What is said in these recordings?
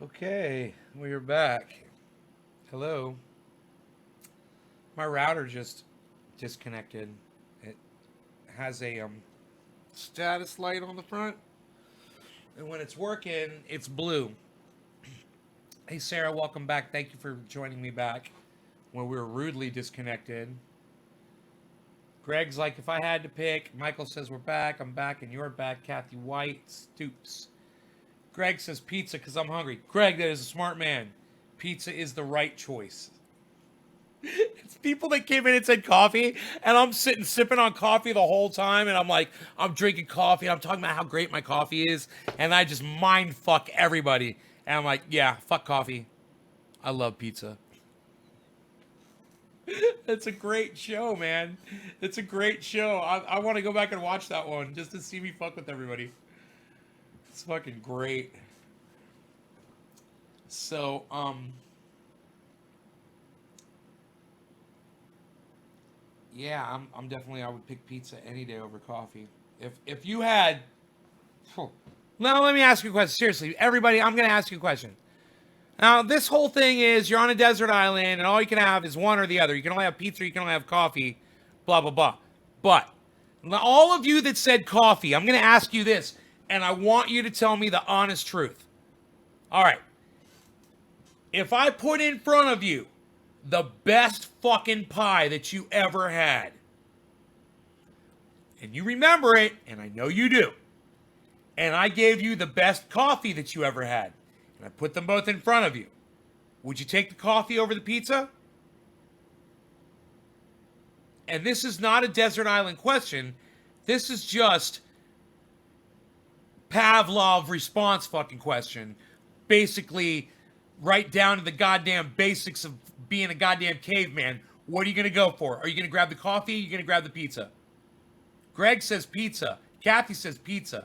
Okay, we're back. Hello. My router just disconnected. It has a status light on the front, and when it's working, it's blue. Hey Sarah, welcome back. Thank you for joining me back when we were rudely disconnected. Greg's like, if I had to pick, Michael says we're back. I'm back, and you're back. Kathy White Stoops. Greg says pizza because I'm hungry. Greg, that is a smart man. Pizza is the right choice. It's people that came in and said coffee, and I'm sitting sipping on coffee the whole time, and I'm like, I'm drinking coffee, and I'm talking about how great my coffee is, and I just mind fuck everybody. And I'm like, yeah, fuck coffee. I love pizza. It's a great show, man. It's a great show. I want to go back and watch that one just to see me fuck with everybody. It's fucking great. So, yeah, I'm definitely I would pick pizza any day over coffee. If you had now let me ask you a question. Seriously, everybody, I'm gonna ask you a question. Now, this whole thing is you're on a desert island and all you can have is one or the other. You can only have pizza, you can only have coffee, blah blah blah. But all of you that said coffee, I'm gonna ask you this, and I want you to tell me the honest truth. All right. If I put in front of you the best fucking pie that you ever had, and you remember it, and I know you do, and I gave you the best coffee that you ever had, and I put them both in front of you, would you take the coffee over the pizza? And this is not a desert island question. This is just Pavlov response fucking question. Basically, right down to the goddamn basics of being a goddamn caveman. What are you going to go for? Are you going to grab the coffee? Or are you going to grab the pizza? Greg says pizza. Kathy says pizza.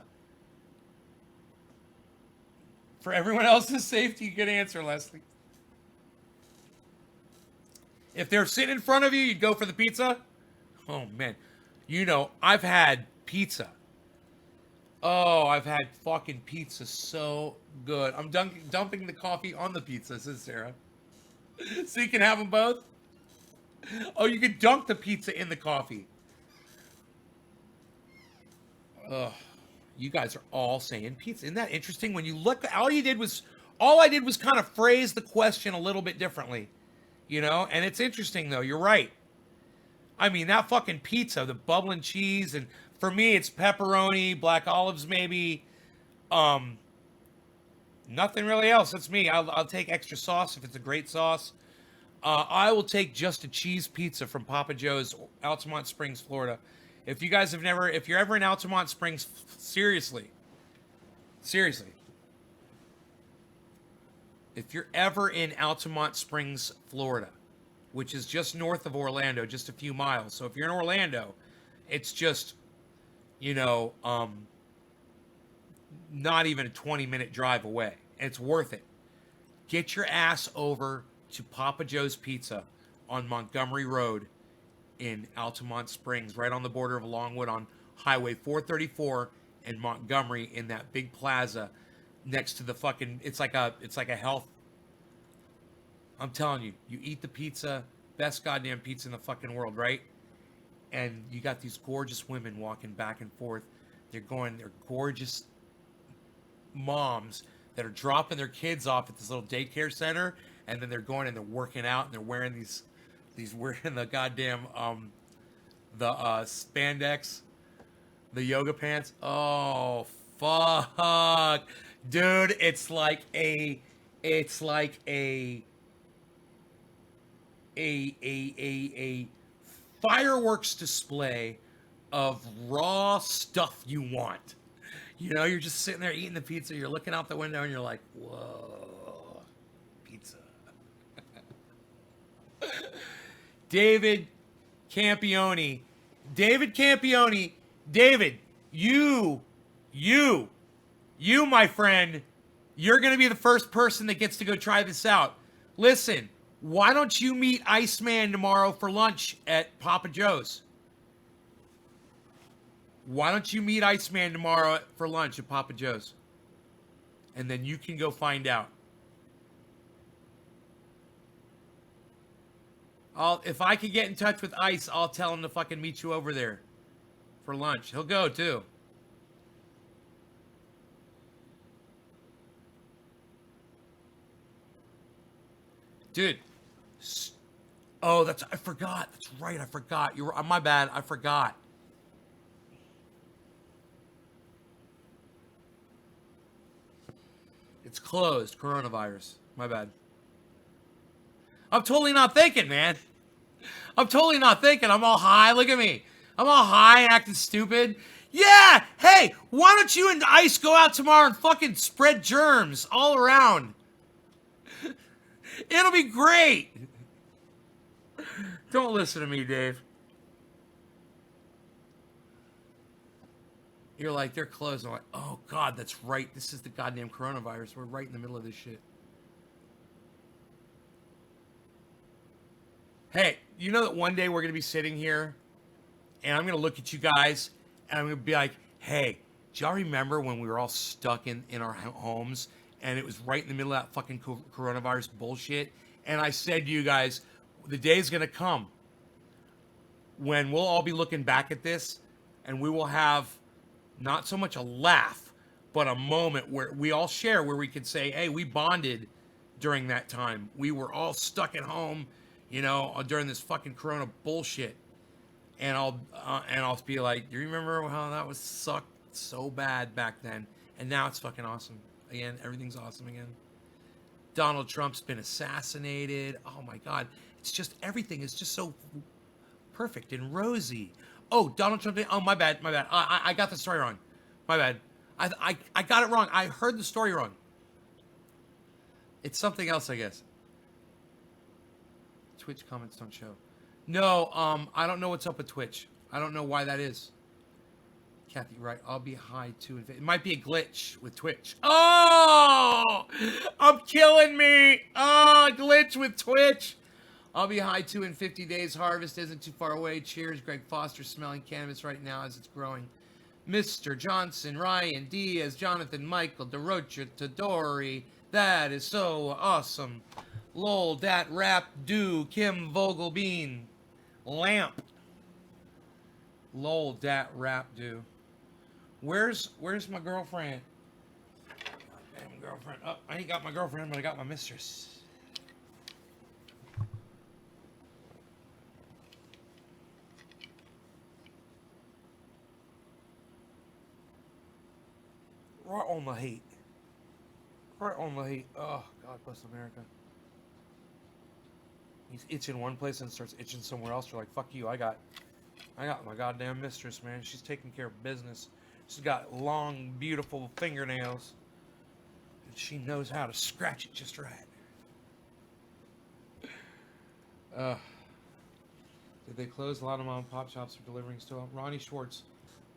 For everyone else's safety, good answer, Leslie. If they're sitting in front of you, you'd go for the pizza? Oh, man. You know, I've had pizza. Oh, I've had fucking pizza so good. I'm dumping the coffee on the pizza, says Sarah. So you can have them both? Oh, you can dunk the pizza in the coffee. Ugh. You guys are all saying pizza. Isn't that interesting? When you look, all I did was kind of phrase the question a little bit differently, you know? And it's interesting, though. You're right. I mean, that fucking pizza, the bubbling cheese, and for me, it's pepperoni, black olives, maybe. Um, Nothing really else. That's me. I'll take extra sauce if it's a great sauce. I will take just a cheese pizza from Papa Joe's, Altamont Springs, Florida. If you guys have never, if you're ever in Altamont Springs, seriously, seriously, if you're ever in Altamont Springs, Florida, which is just north of Orlando, just a few miles. So if you're in Orlando, it's just, you know, not even a 20-minute drive away. It's worth it. Get your ass over to Papa Joe's Pizza on Montgomery Road in Altamont Springs, right on the border of Longwood on Highway 434 and Montgomery in that big plaza next to the fucking it's like a health. I'm telling you, you eat the pizza, best goddamn pizza in the fucking world, right? And you got these gorgeous women walking back and forth. They're gorgeous moms that are dropping their kids off at this little daycare center, and then they're going and they're working out and they're wearing these wearing the goddamn the spandex, the yoga pants. Oh fuck, dude! It's like a fireworks display of raw stuff you want. You know, you're just sitting there eating the pizza, you're looking out the window, and you're like, whoa, pizza. David Campione. David Campione. David, you, you, my friend, you're going to be the first person that gets to go try this out. Listen, why don't you meet Iceman tomorrow for lunch at Papa Joe's? Why don't you meet Iceman tomorrow for lunch at Papa Joe's? And then you can go find out. If I could get in touch with Ice, I'll tell him to fucking meet you over there for lunch. He'll go too. Dude. Oh, I forgot. That's right. I forgot. My bad. I forgot. It's closed. Coronavirus. My bad. I'm totally not thinking, man. I'm totally not thinking. I'm all high. Look at me. I'm all high, acting stupid. Yeah. Hey, why don't you and Ice go out tomorrow and fucking spread germs all around? It'll be great. Don't listen to me, Dave. You're like, they're closed. I'm like, oh, God, that's right. This is the goddamn coronavirus. We're right in the middle of this shit. Hey, you know that one day we're going to be sitting here and I'm going to look at you guys and I'm going to be like, hey, do y'all remember when we were all stuck in our homes and it was right in the middle of that fucking coronavirus bullshit? And I said to you guys, the day's going to come when we'll all be looking back at this and we will have not so much a laugh, but a moment where we all share, where we could say, hey, we bonded during that time. We were all stuck at home, you know, during this fucking corona bullshit. And I'll be like, do you remember how that was sucked so bad back then? And now it's fucking awesome. Again, everything's awesome again. Donald Trump's been assassinated. Oh my God. It's just, everything is just so perfect and rosy. Oh, Donald Trump. Oh, my bad. I got the story wrong. My bad. I got it wrong. I heard the story wrong. It's something else, I guess. Twitch comments don't show. No, I don't know what's up with Twitch. I don't know why that is. Kathy, right? I'll be high too. It might be a glitch with Twitch. Oh, I'm killing me. Oh, glitch with Twitch. I'll be high too in 50 days. Harvest isn't too far away. Cheers, Greg Foster, smelling cannabis right now as it's growing. Mr. Johnson, Ryan Diaz, Jonathan, Michael, DeRocha, Tadori. That is so awesome. Lol, dat rap do, Kim Vogelbean. Lamp. Lol, dat rap do. Where's my girlfriend? Damn girlfriend. Oh, I ain't got my girlfriend, but I got my mistress. Right on the heat. Right on the heat. Oh, God bless America. He's itching one place and starts itching somewhere else. You're like, fuck you. I got my goddamn mistress, man. She's taking care of business. She's got long, beautiful fingernails. And she knows how to scratch it just right. Did they close a lot of mom and pop shops for delivering still? Ronnie Schwartz.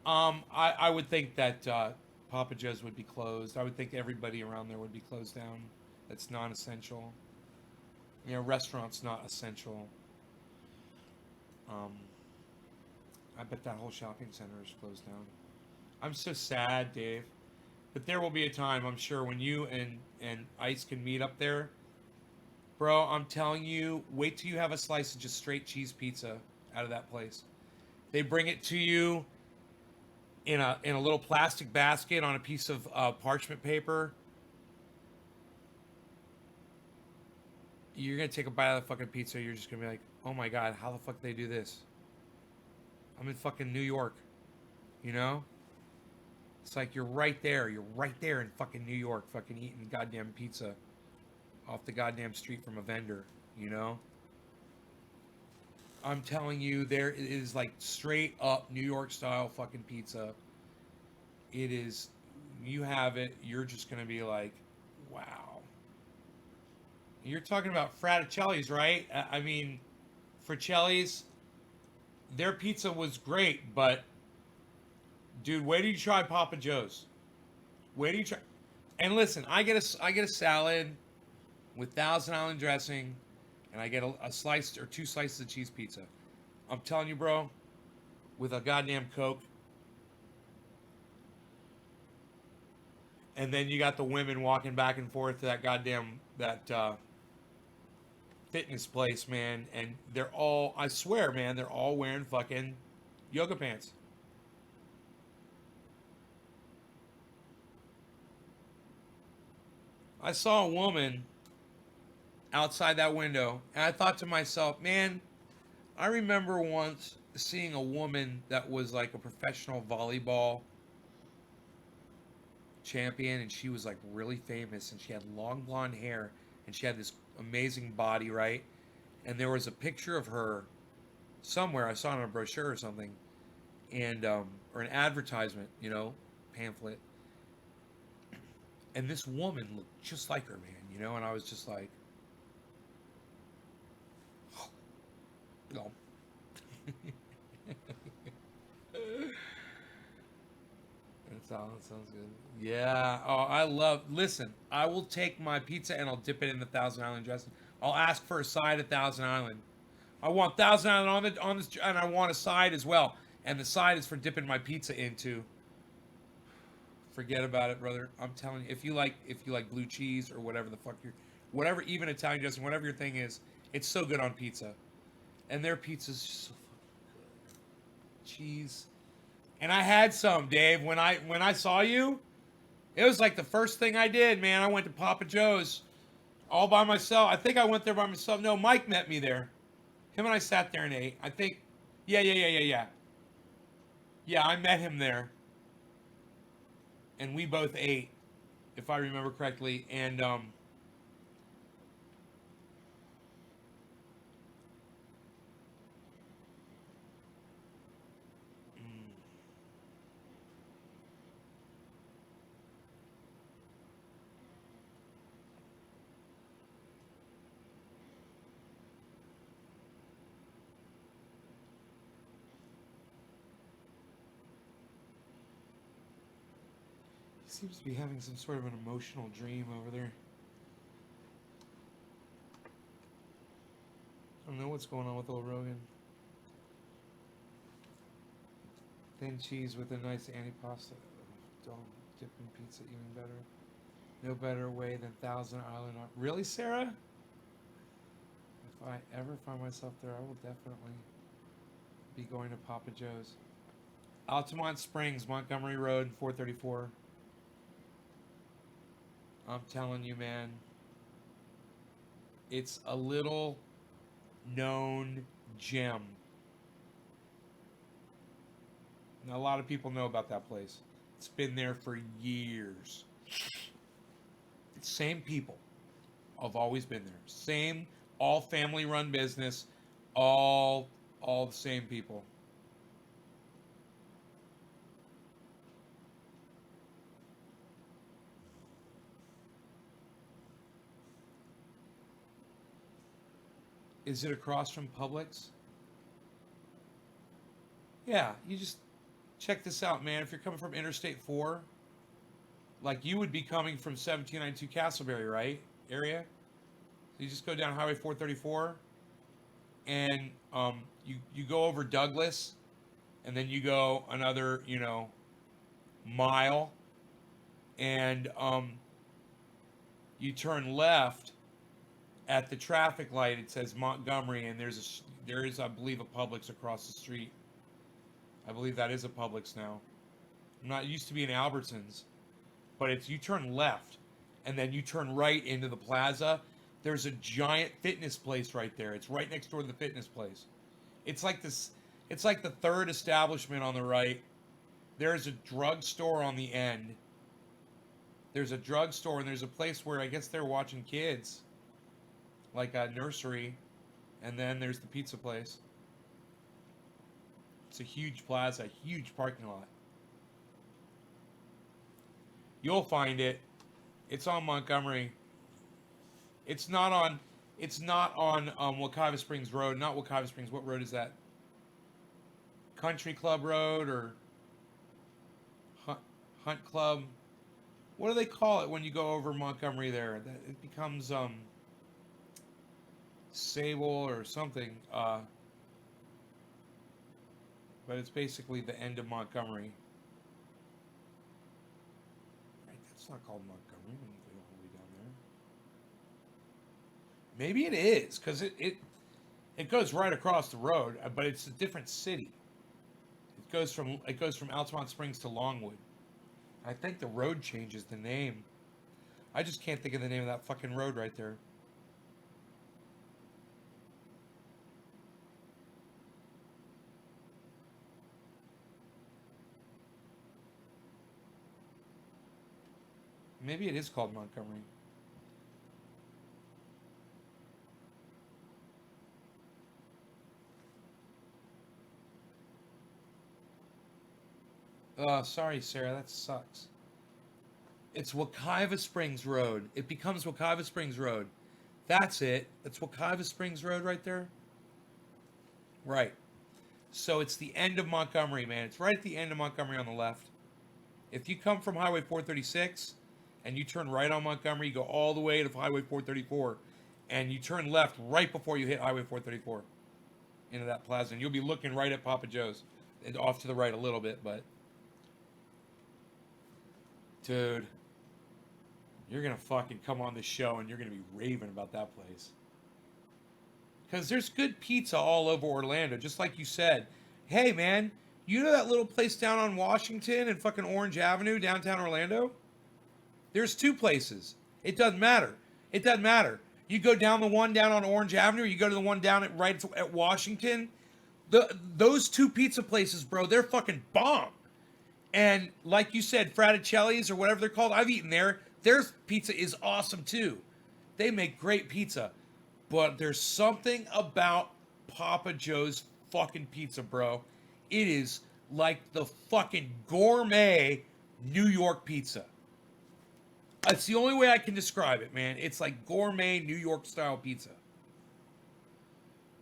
I would think that Papa Joe's would be closed. I would think everybody around there would be closed down. That's non-essential. You know, restaurants not essential. I bet that whole shopping center is closed down. I'm so sad, Dave. But there will be a time, I'm sure, when you and Ice can meet up there. Bro, I'm telling you, wait till you have a slice of just straight cheese pizza out of that place. They bring it to you in a little plastic basket on a piece of parchment paper. You're going to take a bite of the fucking pizza. You're just going to be like, oh my God, how the fuck do they do this? I'm in fucking New York. You know? It's like you're right there. You're right there in fucking New York, fucking eating goddamn pizza off the goddamn street from a vendor. You know? I'm telling you, there is like straight up New York style fucking pizza. It is, you have it, you're just going to be like, wow. You're talking about Fraticelli's, right? I mean, Fraticelli's, their pizza was great, but dude, wait till you try Papa Joe's. Wait till you try. And listen, I get a salad with Thousand Island dressing, and I get a slice or two slices of cheese pizza. I'm telling you, bro, with a goddamn Coke. And then you got the women walking back and forth to that goddamn fitness place, man, and they're all, I swear, man, they're all wearing fucking yoga pants. I saw a woman outside that window, and I thought to myself, man, I remember once seeing a woman that was like a professional volleyball champion, and she was like really famous, and she had long blonde hair, and she had this amazing body, right? And there was a picture of her somewhere. I saw it on a brochure or something, and or an advertisement, pamphlet. And this woman looked just like her, man. And I was just like, oh. That sounds good. Yeah. Oh, I love. Listen, I will take my pizza and I'll dip it in the Thousand Island dressing. I'll ask for a side of Thousand Island. I want Thousand Island on this, and I want a side as well. And the side is for dipping my pizza into. Forget about it, brother. I'm telling you, if you like blue cheese or whatever the fuck whatever, even Italian dressing, whatever your thing is, it's so good on pizza. And their pizza's just so cheese. And I had some, Dave, when I saw you. It was like the first thing I did, man. I went to Papa Joe's all by myself. I think I went there by myself. No, Mike met me there. Him and I sat there and ate. I think, yeah, yeah, yeah, yeah, yeah. Yeah, I met him there, and we both ate, if I remember correctly. And he seems to be having some sort of an emotional dream over there. I don't know what's going on with old Rogan. Thin cheese with a nice antipasta. Don't dipping pizza even better. No better way than Thousand Island. Really, Sarah? If I ever find myself there, I will definitely be going to Papa Joe's. Altamont Springs, Montgomery Road, 434. I'm telling you, man, it's a little known gem. Now, a lot of people know about that place. It's been there for years. Same people have always been there. Same, all family run business, all the same people. Is it across from Publix? Yeah, you just check this out, man. If you're coming from Interstate 4, like you would be coming from 1792 Castleberry, right? Area? So you just go down Highway 434 and you go over Douglas and then you go another, mile and you turn left at the traffic light. It says Montgomery and there is, I believe, a Publix across the street. I believe that is a Publix now. I'm not, it used to be an Albertsons, but it's, you turn left and then you turn right into the plaza. There's a giant fitness place right there. It's right next door to the fitness place. It's like this, it's like the third establishment on the right. There's a drugstore on the end. There's a drugstore and there's a place where I guess they're watching kids, like a nursery, and then there's the pizza place. It's a huge plaza, huge parking lot. You'll find it. It's on Montgomery. It's not on. It's not on Wekiva Springs Road. Not Wekiva Springs. What road is that? Country Club Road or Hunt Club? What do they call it when you go over Montgomery there? That it becomes Sable or something. But it's basically the end of Montgomery. Right, that's not called Montgomery when you go all the way down Maybe it is, because it goes right across the road, but it's a different city. It goes from Altamont Springs to Longwood. I think the road changes the name. I just can't think of the name of that fucking road right there. Maybe it is called Montgomery. Oh, sorry, Sarah. That sucks. It's Wekiva Springs Road. It becomes Wekiva Springs Road. That's it. That's Wekiva Springs Road right there. Right. So it's the end of Montgomery, man. It's right at the end of Montgomery on the left. If you come from Highway 436 and you turn right on Montgomery, you go all the way to Highway 434, and you turn left right before you hit Highway 434 into that plaza, and you'll be looking right at Papa Joe's. And off to the right a little bit, but dude, you're gonna fucking come on this show and you're gonna be raving about that place. Because there's good pizza all over Orlando, just like you said. Hey, man, you know that little place down on Washington and fucking Orange Avenue, downtown Orlando? There's two places. It doesn't matter. It doesn't matter. You go down the one down on Orange Avenue, or you go to the one down at Washington. Those two pizza places, bro, they're fucking bomb. And like you said, Fraticelli's or whatever they're called, I've eaten there. Their pizza is awesome too. They make great pizza. But there's something about Papa Joe's fucking pizza, bro. It is like the fucking gourmet New York pizza. It's the only way I can describe it, man. It's like gourmet New York style pizza.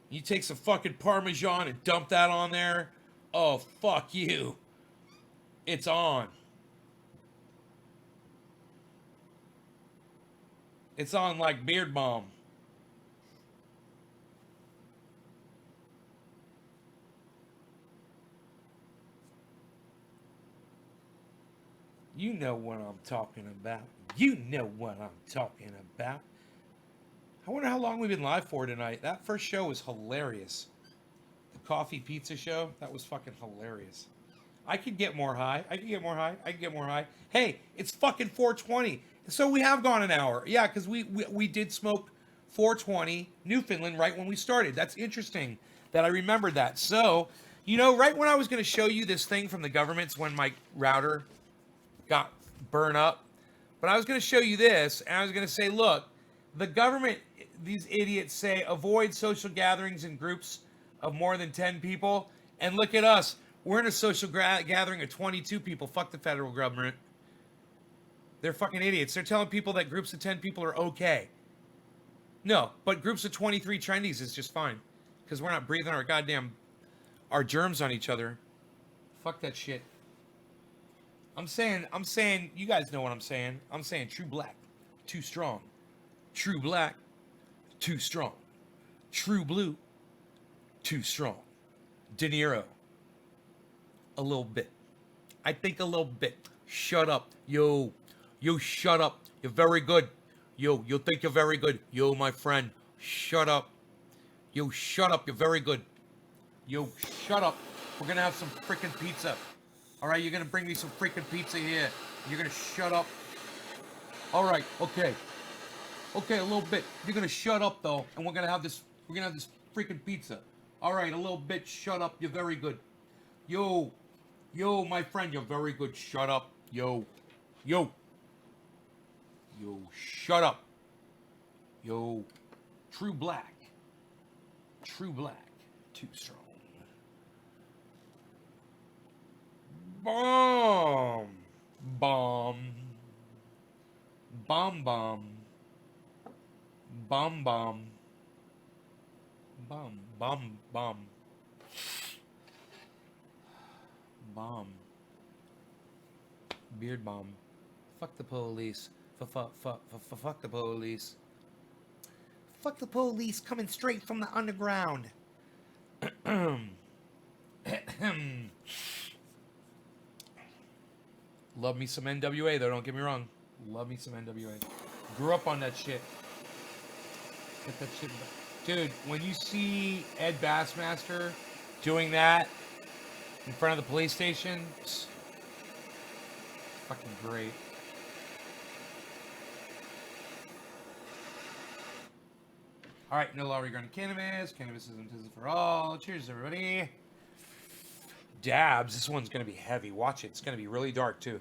You take some fucking Parmesan and dump that on there. Oh, fuck you. It's on. It's on like Beard Balm. You know what I'm talking about. You know what I'm talking about. I wonder how long we've been live for tonight. That first show was hilarious. The coffee pizza show, that was fucking hilarious. I could get more high. I could get more high. I could get more high. Hey, it's fucking 420. So we have gone an hour. Yeah, because we did smoke 420 Newfoundland right when we started. That's interesting that I remembered that. So, you know, right when I was going to show you this thing from the government's when my router got burned up. But I was going to show you this, and I was going to say, look, the government, these idiots say, avoid social gatherings in groups of more than 10 people. And look at us. We're in a social gathering of 22 people. Fuck the federal government. They're fucking idiots. They're telling people that groups of 10 people are okay. No, but groups of 23 trendies is just fine. Because we're not breathing our germs on each other. Fuck that shit. I'm saying, you guys know what I'm saying. I'm saying true black, too strong. True black, too strong. True blue, too strong. De Niro, a little bit. I think a little bit. Shut up. Yo, shut up. You're very good. Yo, you think you're very good. Yo, my friend, shut up. Yo, shut up. You're very good. Yo, shut up. We're going to have some freaking pizza. All right, you're going to bring me some freaking pizza here. You're going to shut up. All right, okay. Okay, a little bit. You're going to shut up, though, and we're going to have this freaking pizza. All right, a little bit. Shut up. You're very good. Yo, my friend, you're very good. Shut up. Yo, shut up. Yo, true black. True black. Too strong. Bomb. Bomb. Bomb bomb. Bomb bomb. Bomb. Bomb bomb. Bomb. Beard bomb. Fuck the police. Fuck the police. Fuck the police coming straight from the underground. Love me some NWA though, don't get me wrong. Love me some NWA. Grew up on that shit. Get that shit. Dude, when you see Ed Bassmaster doing that in front of the police station, it's fucking great. All right, no law regarding cannabis. Cannabis isn't for all. Cheers, everybody. Dabs. This one's going to be heavy. Watch it. It's going to be really dark, too.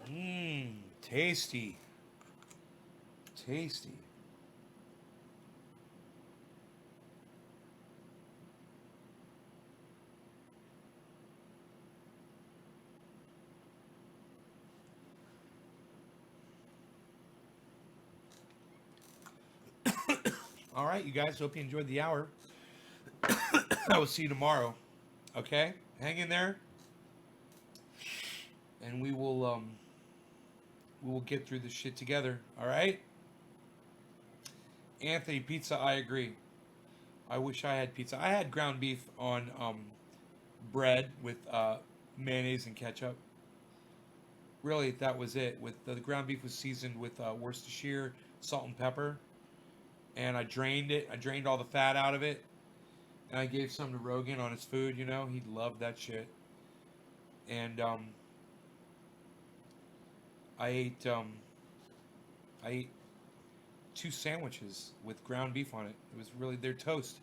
Mmm, tasty. Tasty. All right, you guys. Hope you enjoyed the hour. I will see you tomorrow. Okay? Hang in there. And we will get through this shit together. All right? Anthony, pizza, I agree. I wish I had pizza. I had ground beef on bread with mayonnaise and ketchup. Really, that was it. With the ground beef was seasoned with Worcestershire, salt and pepper, and I drained it. I drained all the fat out of it, and I gave some to Rogan on his food. You know, he loved that shit. And I ate I ate 2 sandwiches with ground beef on it. It was really they're toast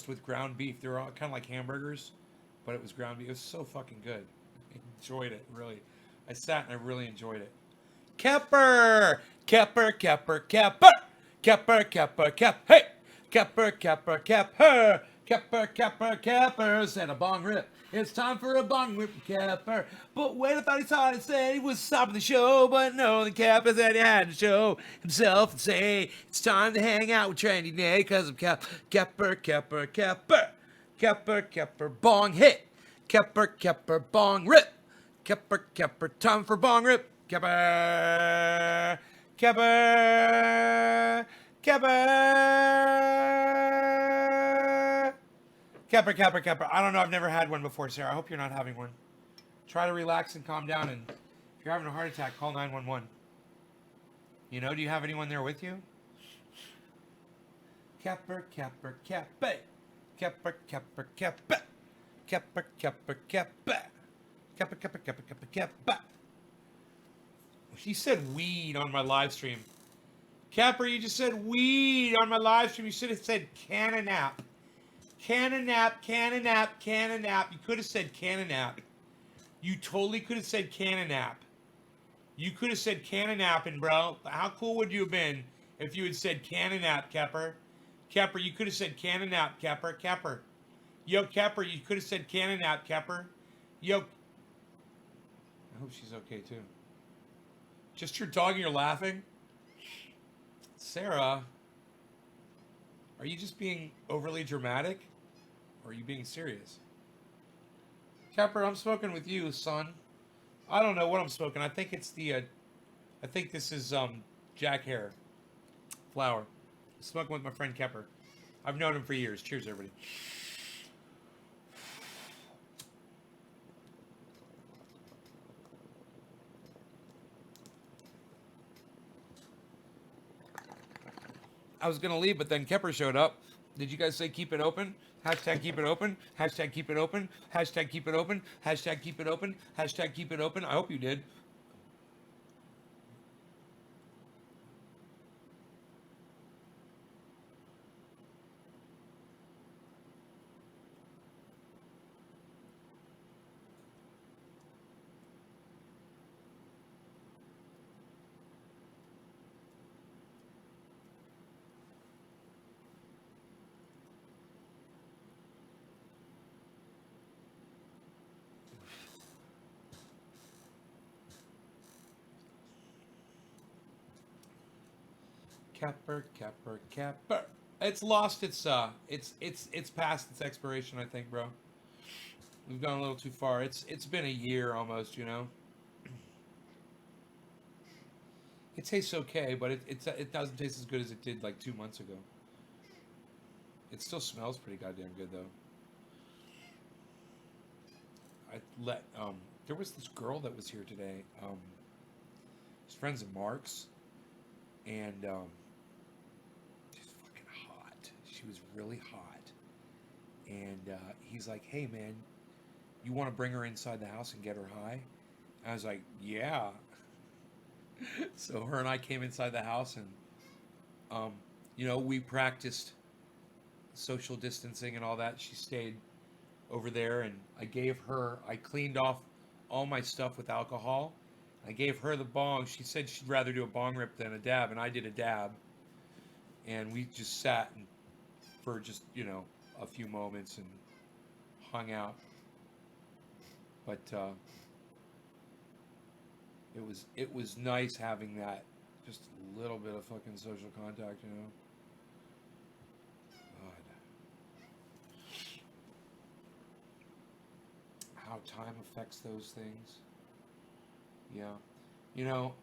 with ground beef. They're all kind of like hamburgers, but it was ground beef. It was so fucking good. I enjoyed it really. I sat and I really enjoyed it. Kepper, Kepper, Kepper, Kepper, Kepper, Kepper, Kep. Hey, Kepper, Kepper, Kepper, Kepper, Kepper, Keppers, and a bong rip. It's time for a bong rip, Kepper. But wait, I thought he saw it and said he was stopping the show, but no, the Kepper said he had to show himself and say it's time to hang out with Trendy Nate because of Kepper, Kepper, Kepper, Kepper, Kepper, bong hit, Kepper, Kepper, bong rip. Kepper, Kepper, time for bong rip. Kepper, Kepper, Kepper, Kepper, Kepper, Kepper. I don't know. I've never had one before, Sarah. I hope you're not having one. Try to relax and calm down. And if you're having a heart attack, call 911. You know, do you have anyone there with you? Kepper, Kepper, Kepper, Kepper, Kepper, Kepper, Kepper, Kepper, Kepper. Kepper, Kepper, Kepper, Kepper, Kepper. He said weed on my live stream. Kepper, you just said weed on my live stream. You should have said cananap. Cananap, cananap, cananap. You could have said cananap. You totally could have said cananap. You could have said cananapping, bro. How cool would you have been if you had said cananap, Kepper? Kepper, you could have said cananap, Kepper. Kepper. Yo, Kepper, you could have said cananap, Kepper. Yo. I hope she's okay, too. Just your dog and you're laughing? Sarah, are you just being overly dramatic? Or are you being serious? Kepper, I'm smoking with you, son. I don't know what I'm smoking. I think it's the, I think this is, Jack Hare flower. I'm smoking with my friend Kepper. I've known him for years. Cheers, everybody. I was gonna leave, but then Kepper showed up. Did you guys say keep it open? Hashtag keep it open. Hashtag keep it open. Hashtag keep it open. Hashtag keep it open. Hashtag keep it open. I hope you did. Kepper, Kepper, Kepper. It's lost it's past its expiration, I think, bro. We've gone a little too far. It's been a year almost, you know. It tastes okay, but it doesn't taste as good as it did like 2 months ago. It still smells pretty goddamn good though. I let there was this girl that was here today. She's friends of Mark's, and she's fucking hot. She was really hot, and he's like, "Hey man, you want to bring her inside the house and get her high?" I was like, "Yeah." So her and I came inside the house, and um, we practiced social distancing and all that. She stayed over there, and I cleaned off all my stuff with alcohol. I gave her the bong. She said she'd rather do a bong rip than a dab, and I did a dab. And we just sat for just, a few moments and hung out. But it was nice having that, just a little bit of fucking social contact, God. How time affects those things. Yeah.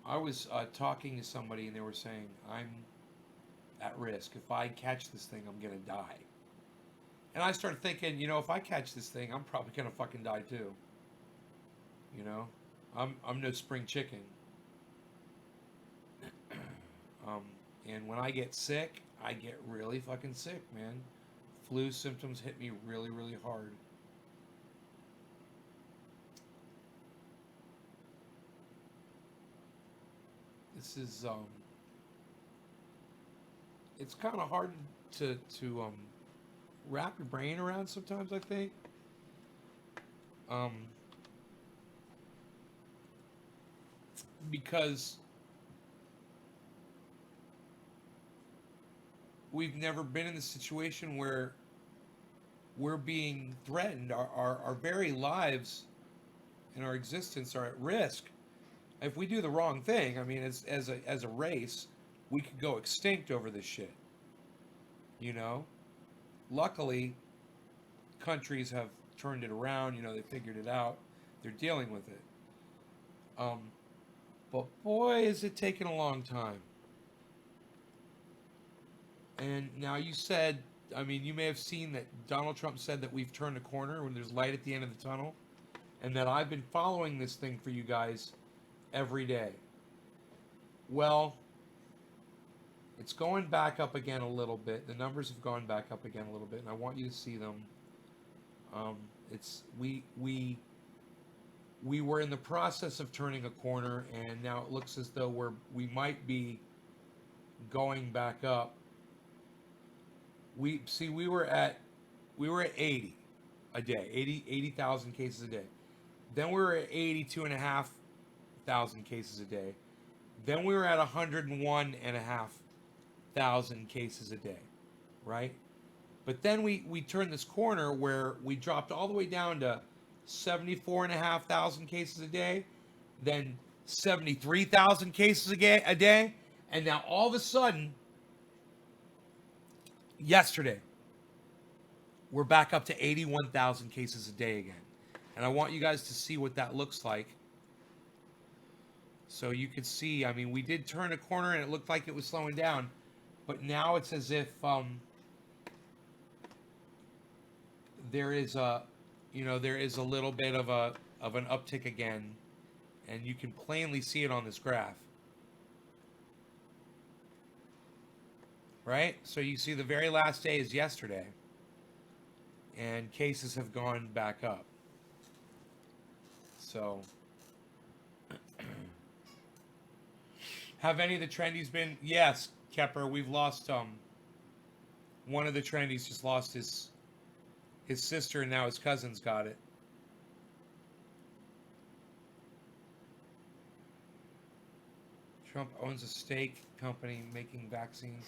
I was talking to somebody and they were saying, I'm at risk. If I catch this thing, I'm going to die. And I started thinking, if I catch this thing, I'm probably going to fucking die too. You know? I'm no spring chicken. um, and when I get sick, I get really fucking sick, man. Flu symptoms hit me really, really hard. This is it's kind of hard to wrap your brain around sometimes, I think. Um, because we've never been in the situation where we're being threatened. Our very lives and our existence are at risk. If we do the wrong thing, I mean, as a race, we could go extinct over this shit. You know. Luckily, countries have turned it around. They figured it out. They're dealing with it. Um, but boy, is it taking a long time. And now you may have seen that Donald Trump said that we've turned a corner when there's light at the end of the tunnel, and that I've been following this thing for you guys every day. Well, it's going back up again a little bit. The numbers have gone back up again a little bit, and I want you to see them. We were in the process of turning a corner, and now it looks as though we might be going back up. We were at 80 a day, 80,000 cases a day. Then we were at 82,500 cases a day. Then we were at 101,500 cases a day, right? But then we turned this corner where we dropped all the way down to 74,500 cases a day, then 73,000 cases a day, and now all of a sudden, yesterday, we're back up to 81,000 cases a day again. And I want you guys to see what that looks like. So you could see, I mean, we did turn a corner and it looked like it was slowing down. But now it's as if there is a little bit of an uptick again. And you can plainly see it on this graph. Right? So you see the very last day is yesterday. And cases have gone back up. So, have any of the trendies been? Yes, Kepper, we've lost one of the trendies just lost his sister, and now his cousin's got it. Trump owns a steak company making vaccines.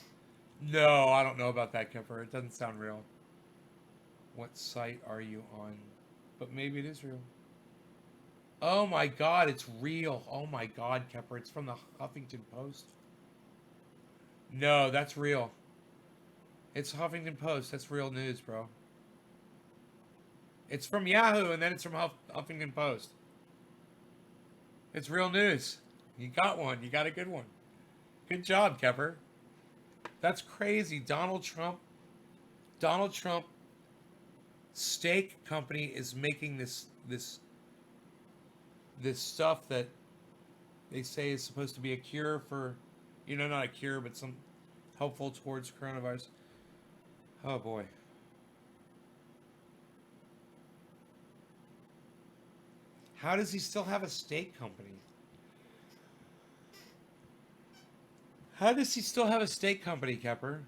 No, I don't know about that, Kepper. It doesn't sound real. What site are you on? But maybe it is real. Oh my God, it's real. Oh my God, Kepper, it's from the Huffington Post. No, that's real. It's Huffington Post. That's real news, bro. It's from Yahoo, and then it's from Huffington Post. It's real news. You got one. You got a good one. Good job, Kepper. That's crazy. Donald Trump steak company is making this stuff that they say is supposed to be a cure for, not a cure, but some helpful towards coronavirus. Oh boy. How does he still have a steak company? How does he still have a steak company, Kepper?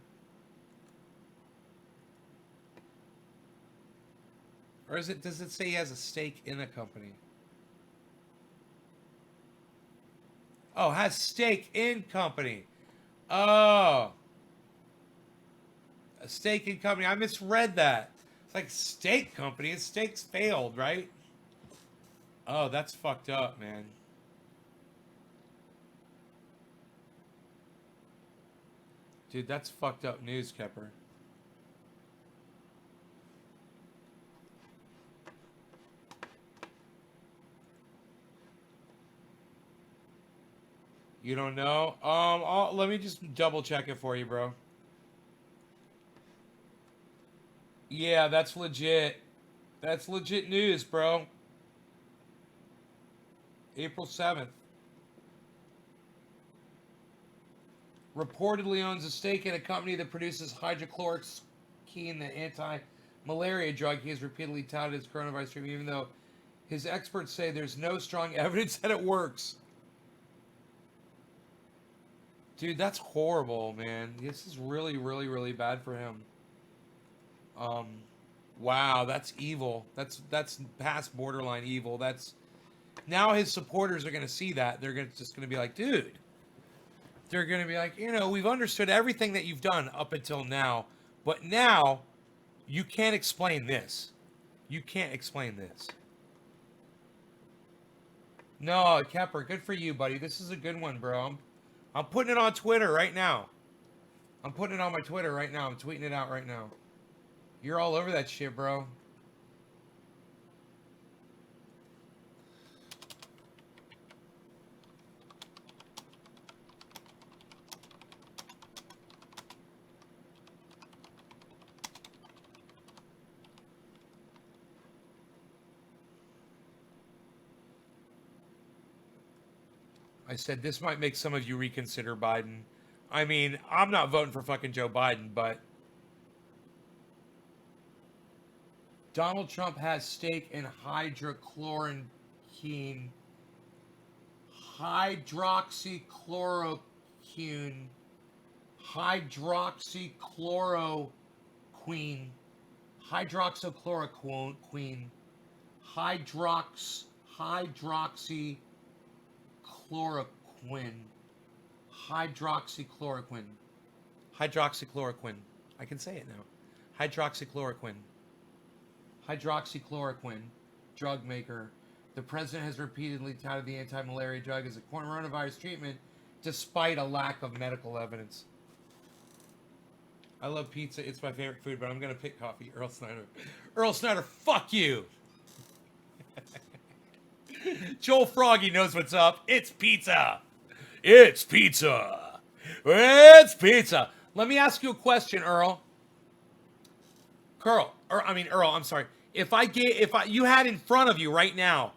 Or does it say he has a stake in a company? Oh, has stake in company. Oh. A stake in company. I misread that. It's like steak company. His steaks failed, right? Oh, that's fucked up, man. Dude, that's fucked up news, Kepper. You don't know? Let me just double check it for you, bro. Yeah, that's legit. That's legit news, bro. April 7th. Reportedly owns a stake in a company that produces hydrochloroquine, the anti-malaria drug he has repeatedly touted as coronavirus treatment, even though his experts say there's no strong evidence that it works. Dude, that's horrible, man. This is really, really, really bad for him. Um, wow, that's evil. That's past borderline evil. That's now his supporters are gonna see that. They're just gonna be like, dude. They're gonna be like, we've understood everything that you've done up until now, but now you can't explain this. You can't explain this. No, Kepper, good for you, buddy. This is a good one, bro. I'm putting it on Twitter right now. I'm putting it on my Twitter right now. I'm tweeting it out right now. You're all over that shit, bro. I said this might make some of you reconsider Biden. I mean, I'm not voting for fucking Joe Biden, but Donald Trump has stake in hydroxychloroquine, hydroxychloroquine, hydroxychloroquine, hydroxychloroquine, hydroxychloroquine, hydroxychloroquine, hydroxychloroquine. I can say it now. Hydroxychloroquine. Hydroxychloroquine, drug maker. The president has repeatedly touted the anti-malaria drug as a coronavirus treatment despite a lack of medical evidence. I love pizza. It's my favorite food, but I'm going to pick coffee. Earl Snyder. Earl Snyder, fuck you. Joel Froggy knows what's up. It's pizza. It's pizza. It's pizza. Let me ask you a question, Earl. Earl, I'm sorry. If you had in front of you right now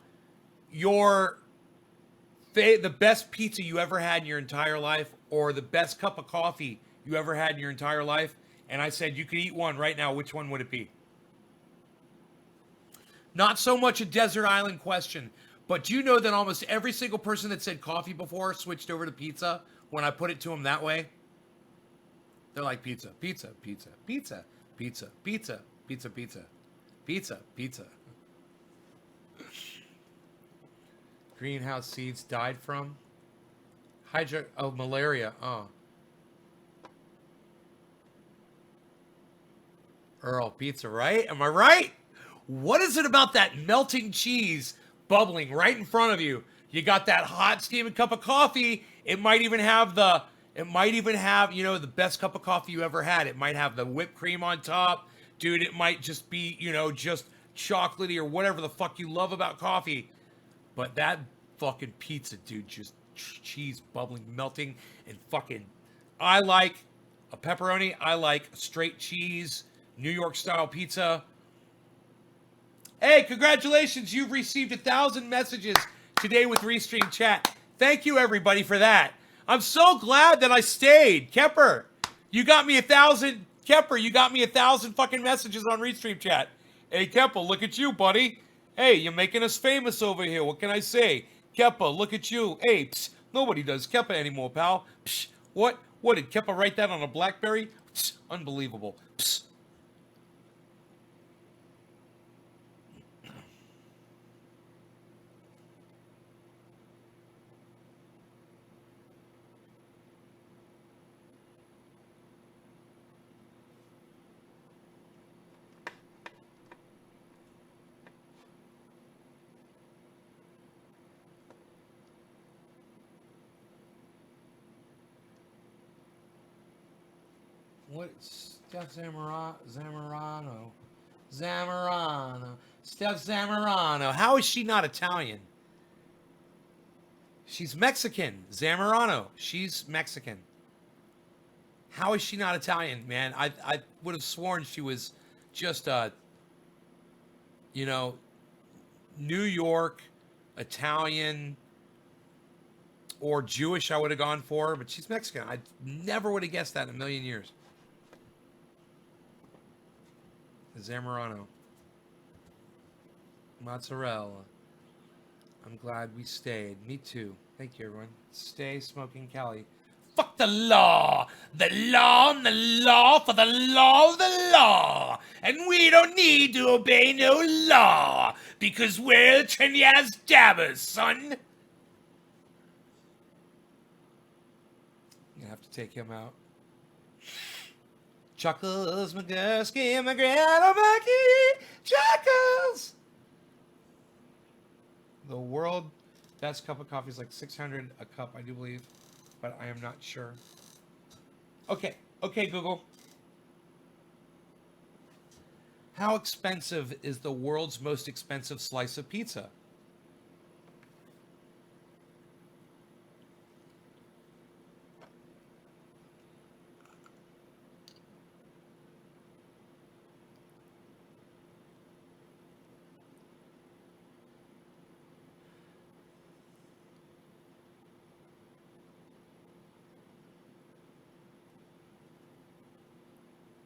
the best pizza you ever had in your entire life, or the best cup of coffee you ever had in your entire life, and I said you could eat one right now, which one would it be? Not so much a desert island question, but do you know that almost every single person that said coffee before switched over to pizza when I put it to them that way? They're like pizza, pizza, pizza, pizza, pizza, pizza, pizza, pizza, pizza, pizza. Greenhouse seeds died from? Malaria. Oh. Earl, pizza, right? Am I right? What is it about that melting cheese bubbling right in front of you? You got that hot steaming cup of coffee. It might even have the It might even have, you know, the best cup of coffee you ever had. It might have the whipped cream on top. Dude, it might just be, you know, just chocolatey or whatever the fuck you love about coffee. But that fucking pizza, dude, just cheese bubbling, melting, and fucking. I like a pepperoni. I like straight cheese, New York style pizza. Hey, congratulations. You've received 1,000 messages today with Restream Chat. Thank you, everybody, for that. I'm so glad that I stayed. Kepper, you got me 1,000. Kepper, you got me 1,000 fucking messages on Restream Chat. Hey, Kepper, look at you, buddy. Hey, you're making us famous over here. What can I say? Kepper, look at you. Hey, psst, nobody does Kepper anymore, pal. Psst, what? What, did Kepper write that on a BlackBerry? Psst, unbelievable. Psst. What? Steph Zamorano. Steph Zamorano. How is she not Italian? She's Mexican. Zamorano. She's Mexican. How is she not Italian, man? I would have sworn she was just you know, New York, Italian, or Jewish I would have gone for, but she's Mexican. I never would have guessed that in a million years. Zamorano. Mozzarella. I'm glad we stayed. Me too. Thank you, everyone. Stay smoking Cali. Fuck the law! The law and the law for the law of the law! And we don't need to obey no law! Because we're Trinidad's dabbers, son! You have to take him out. Chuckles, McGusky, McGranna, Bucky, Chuckles! The world best cup of coffee is like 600 a cup, I do believe, but I am not sure. Okay, Google. How expensive is the world's most expensive slice of pizza?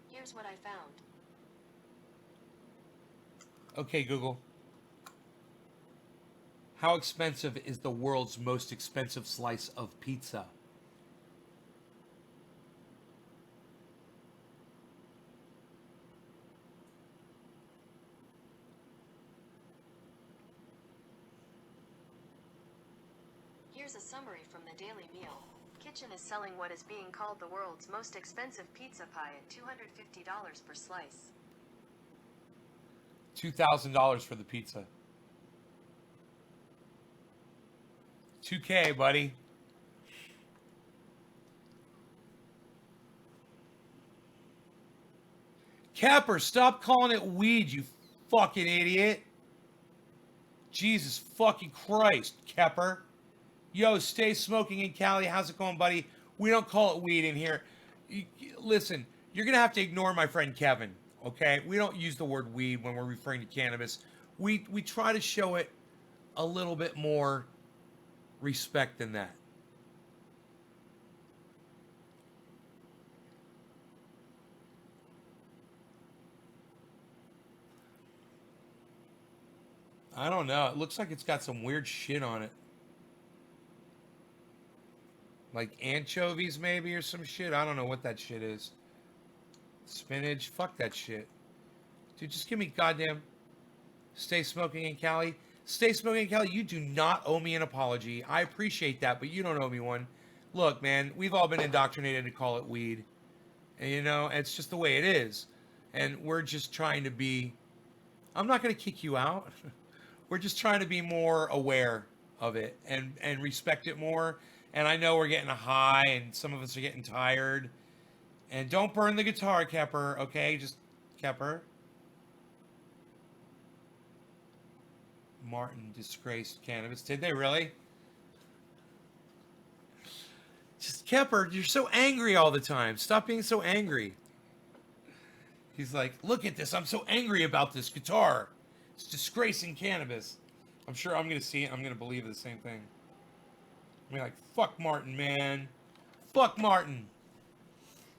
Here's what I found. Okay, Google. How expensive is the world's most expensive slice of pizza? Here's a summary from the Daily Meal. Kitchen is selling what is being called the world's most expensive pizza pie at $250 per slice. $2,000 for the pizza. $2K, buddy. Capper, stop calling it weed, you fucking idiot. Jesus fucking Christ, Kepper. Yo, stay smoking in Cali. How's it going, buddy? We don't call it weed in here. Listen, you're going to have to ignore my friend Kevin, okay? We don't use the word weed when we're referring to cannabis. We try to show it a little bit more respect than that. I don't know. It looks like it's got some weird shit on it. Like anchovies, maybe, or some shit. I don't know what that shit is. Spinach. Fuck that shit. Dude, just give me goddamn. Stay smoking in Cali. Stay smoking in Cali. You do not owe me an apology. I appreciate that, but you don't owe me one. Look, man, we've all been indoctrinated to call it weed. And, you know, it's just the way it is. And we're just trying to be. I'm not going to kick you out. We're just trying to be more aware of it and respect it more And I know we're getting high, and some of us are getting tired. And don't burn the guitar, Kepper. Okay, just Kepper. Martin disgraced cannabis. Did they really? Just Kepper, you're so angry all the time. Stop being so angry. He's like, look at this. I'm so angry about this guitar. It's disgracing cannabis. I'm sure I'm going to see it. I'm going to believe the same thing. I'm like, fuck Martin, man. Fuck Martin.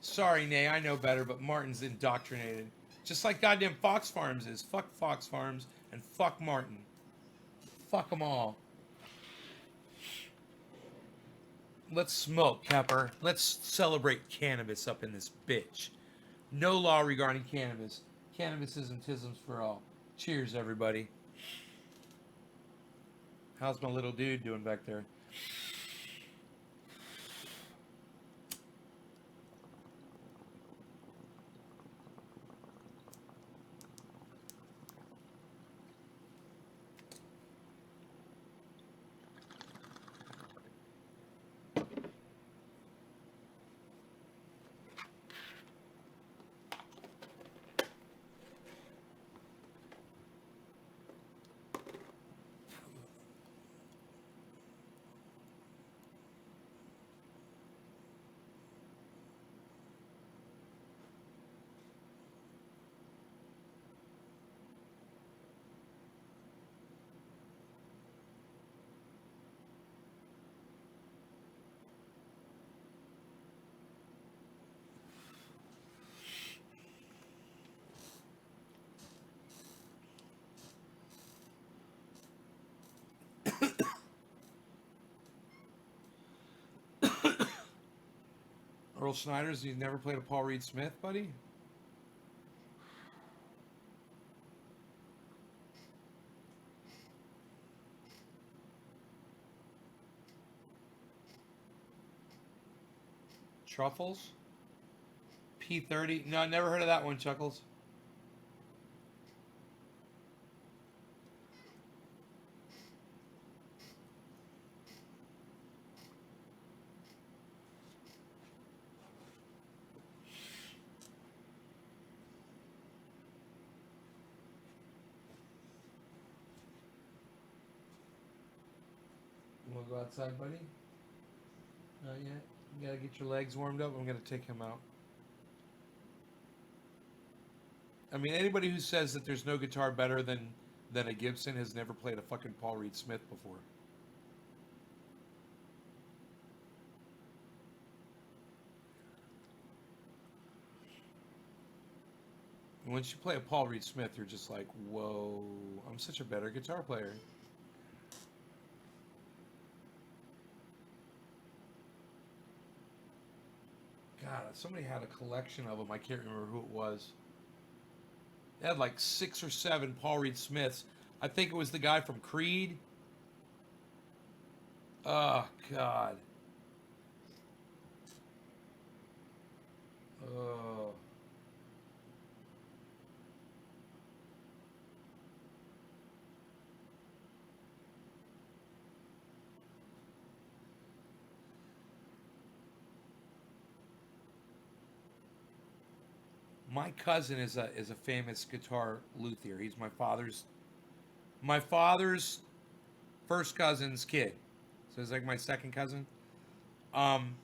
Sorry, Nay, I know better, but Martin's indoctrinated. Just like goddamn Fox Farms is. Fuck Fox Farms and fuck Martin. Fuck them all. Let's smoke, Kepper. Let's celebrate cannabis up in this bitch. No law regarding cannabis. Cannabis isn't tisms for all. Cheers, everybody. How's my little dude doing back there? Earl Snyder's, you've never played a Paul Reed Smith, buddy? Truffles? P30? No, never heard of that one, Chuckles. You want to go outside, buddy? Not yet. You gotta get your legs warmed up. I'm gonna take him out. I mean, anybody who says that there's no guitar better than a Gibson has never played a fucking Paul Reed Smith before. And once you play a Paul Reed Smith, you're just like, whoa, I'm such a better guitar player. God, somebody had a collection of them. I can't remember who it was. They had like 6 or 7 Paul Reed Smiths. I think it was the guy from Creed. Oh, God. Oh. My cousin is a famous guitar luthier. He's my father's first cousin's kid. So he's like my second cousin. Um,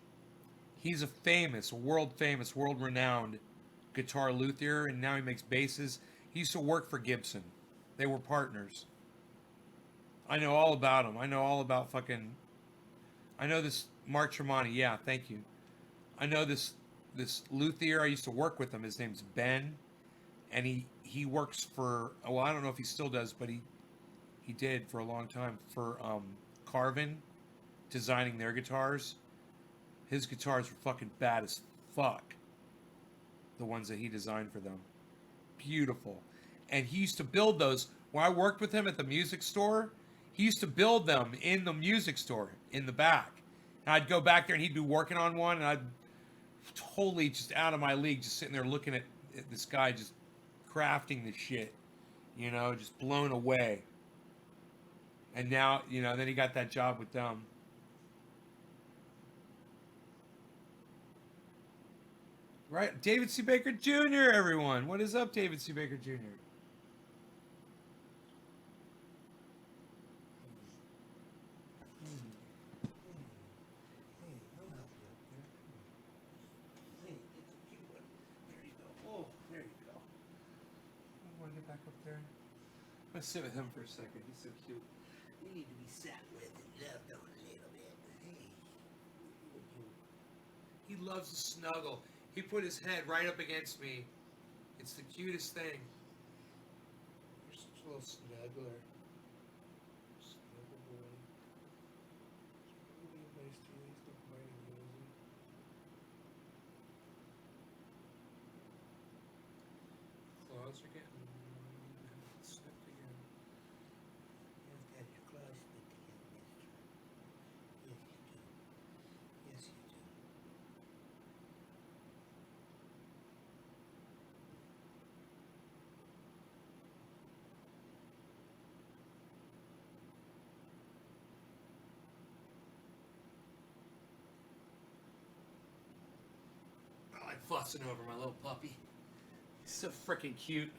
he's a famous, world famous, world renowned guitar luthier, and now he makes basses. He used to work for Gibson. They were partners. I know all about him. I know all about fucking. I know this Mark Tremonti. Yeah, thank you. I know this luthier. I used to work with him. His name's Ben, and he works for. Well, I don't know if he still does, but he did for a long time for Carvin, designing their guitars. His guitars were fucking bad as fuck. The ones that he designed for them, beautiful, and he used to build those. When I worked with him at the music store, he used to build them in the music store in the back. And I'd go back there and he'd be working on one, and I'd totally just out of my league, just sitting there looking at this guy just crafting the shit, just blown away. And now, then he got that job with them. Right, David C. Baker Jr. Everyone, what is up, David C. Baker Jr.? Hey, it's a cute one. There you go. Oh, there you go. You want to get back up there? I'm gonna sit with him for a second. He's so cute. You need to be sat with and loved on a little bit. Hey, he loves to snuggle. He put his head right up against me. It's the cutest thing. You're such a little snuggler. Snuggle boy. Really nice to you. He's not biting you, is he? Claws are getting snipped again. You've got your claws snipped again, mister. Yes, you do. Yes, you do. I like fussing over my little puppy. He's so freaking cute.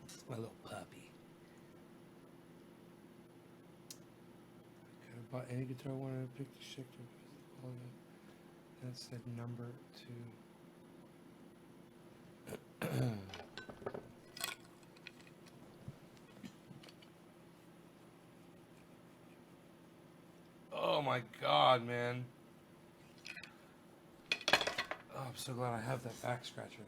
It's my little puppy. Could have bought any guitar I wanted to pick the Schecter. That's the number 2. Oh my god, man. Oh, I'm so glad I have that back scratcher.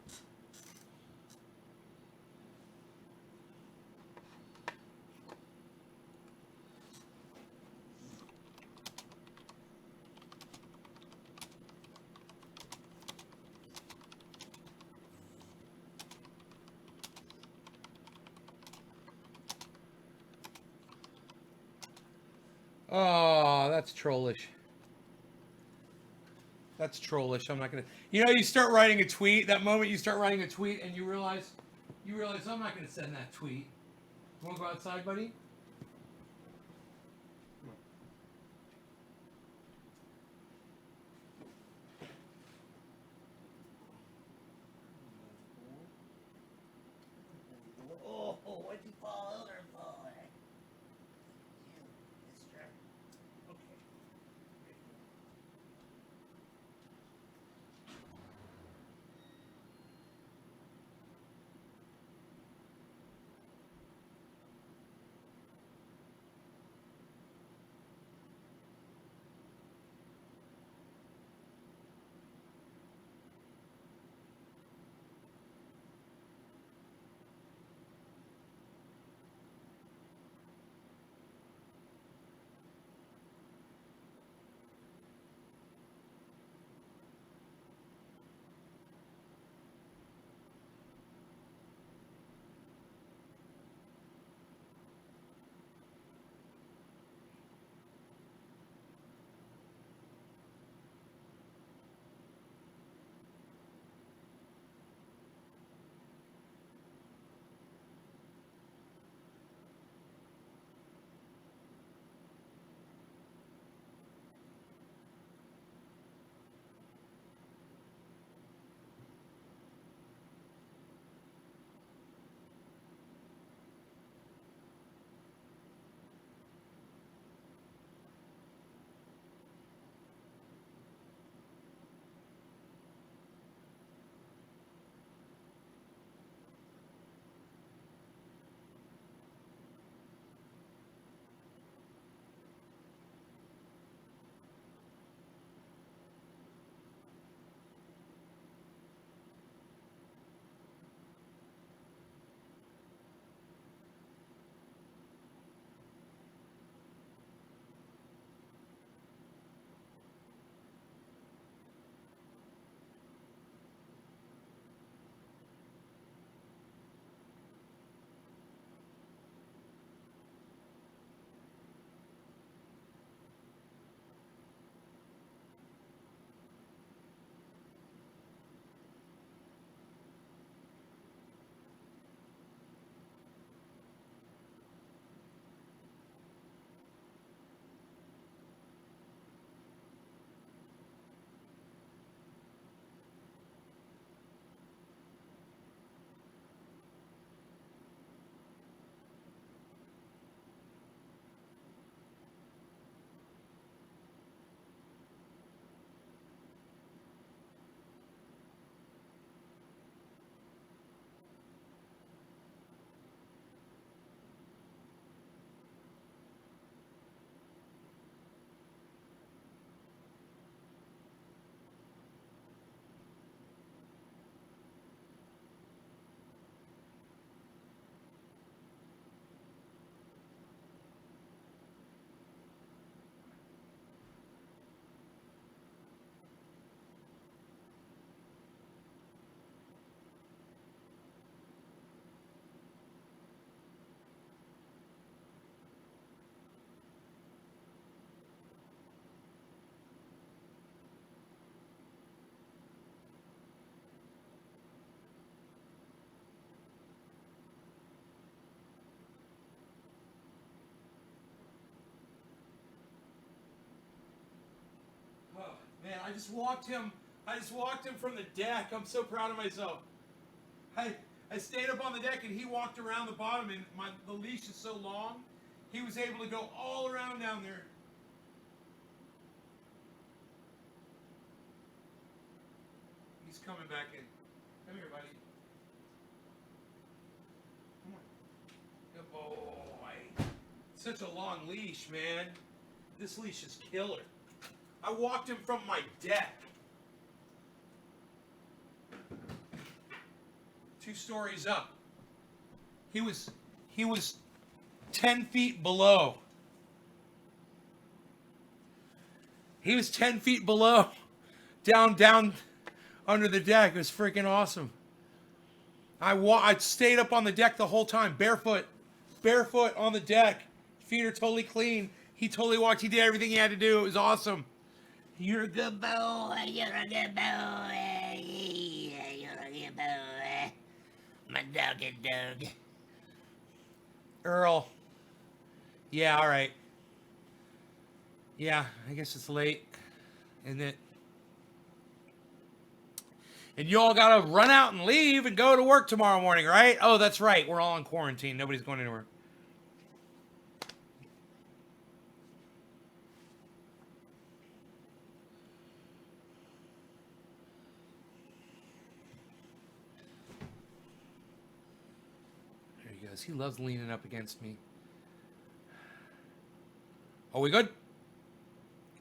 Oh, that's trollish. That's trollish. I'm not gonna. You know, you start writing a tweet. That moment you start writing a tweet, and you realize I'm not gonna send that tweet. You wanna go outside, buddy? Oh, what'd you fall over for? You, mister. Okay. I just walked him from the deck. I'm so proud of myself. I stayed up on the deck and he walked around the bottom, and the leash is so long, he was able to go all around down there. He's coming back in. Come here, buddy. Come on. Good boy. Such a long leash, man. This leash is killer. I walked him from my deck. 2 stories up. He was 10 feet below. He was 10 feet below. Down under the deck. It was freaking awesome. I stayed up on the deck the whole time, barefoot on the deck. Feet are totally clean. He totally walked. He did everything he had to do. It was awesome. You're a good boy. You're a good boy. You're a good boy. My doggy dog. Earl. Yeah, all right. Yeah, I guess it's late, isn't it? And you all gotta run out and leave and go to work tomorrow morning, right? Oh, that's right. We're all in quarantine. Nobody's going anywhere. There he goes. He loves leaning up against me. Are we good?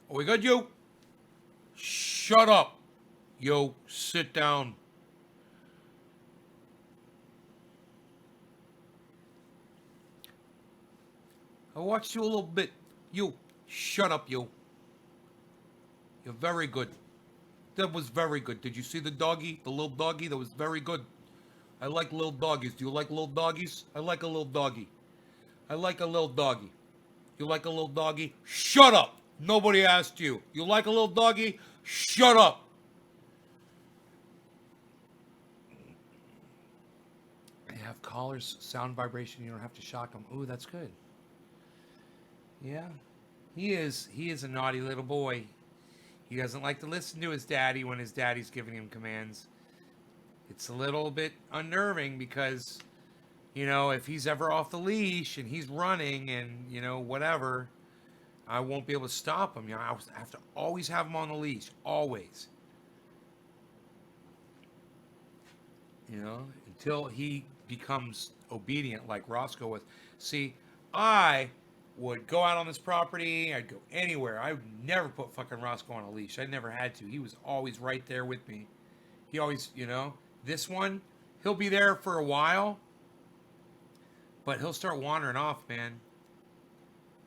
Are we good, you? Shut up. Yo, sit down. I watched you a little bit. You, shut up, you. You're very good. That was very good. Did you see the doggy? The little doggy? That was very good. I like little doggies. Do you like little doggies? I like a little doggy. I like a little doggy. You like a little doggy? Shut up. Nobody asked you. You like a little doggy? Shut up. They have collars, sound vibration. You don't have to shock them. Ooh, that's good. Yeah. He is a naughty little boy. He doesn't like to listen to his daddy when his daddy's giving him commands. It's a little bit unnerving because, you know, if he's ever off the leash and he's running and, you know, whatever, I won't be able to stop him. You know, I have to always have him on the leash. Always. You know, until he becomes obedient like Roscoe was. See, I would go out on this property. I'd go anywhere. I would never put fucking Roscoe on a leash. I never had to. He was always right there with me. He always, you know, this one, he'll be there for a while, but he'll start wandering off, man.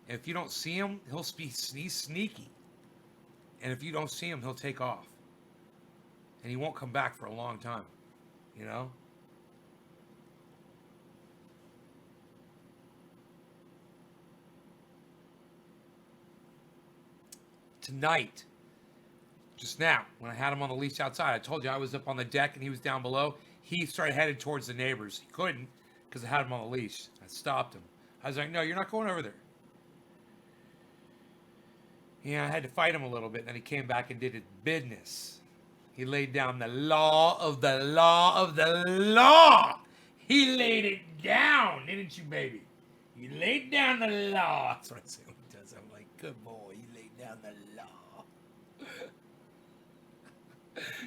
If you don't see him, he's sneaky. And if you don't see him, he'll take off. And he won't come back for a long time, you know? Tonight, just now, when I had him on the leash outside, I told you I was up on the deck and he was down below. He started headed towards the neighbors. He couldn't because I had him on the leash. I stopped him. I was like, no, you're not going over there. Yeah, I had to fight him a little bit. And then he came back and did his business. He laid down the law of the law of the law. He laid it down, didn't you, baby? You laid down the law. That's what I say when he does. I'm like, good boy, you laid down the law.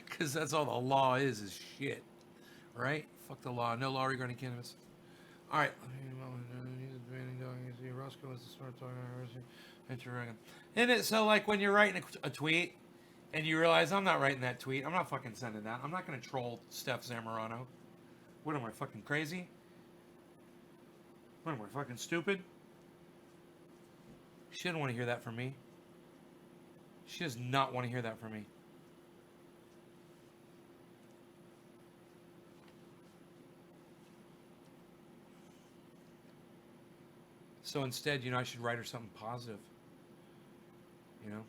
Because that's all the law is shit. Right? Fuck the law. No law regarding cannabis. All right. Roscoe was the smart talker. Isn't it so like when you're writing a tweet and you realize I'm not writing that tweet. I'm not fucking sending that. I'm not going to troll Steph Zamorano. What am I, fucking crazy? What am I, fucking stupid? She doesn't want to hear that from me. She does not want to hear that from me. So instead, you know, I should write her something positive. You know?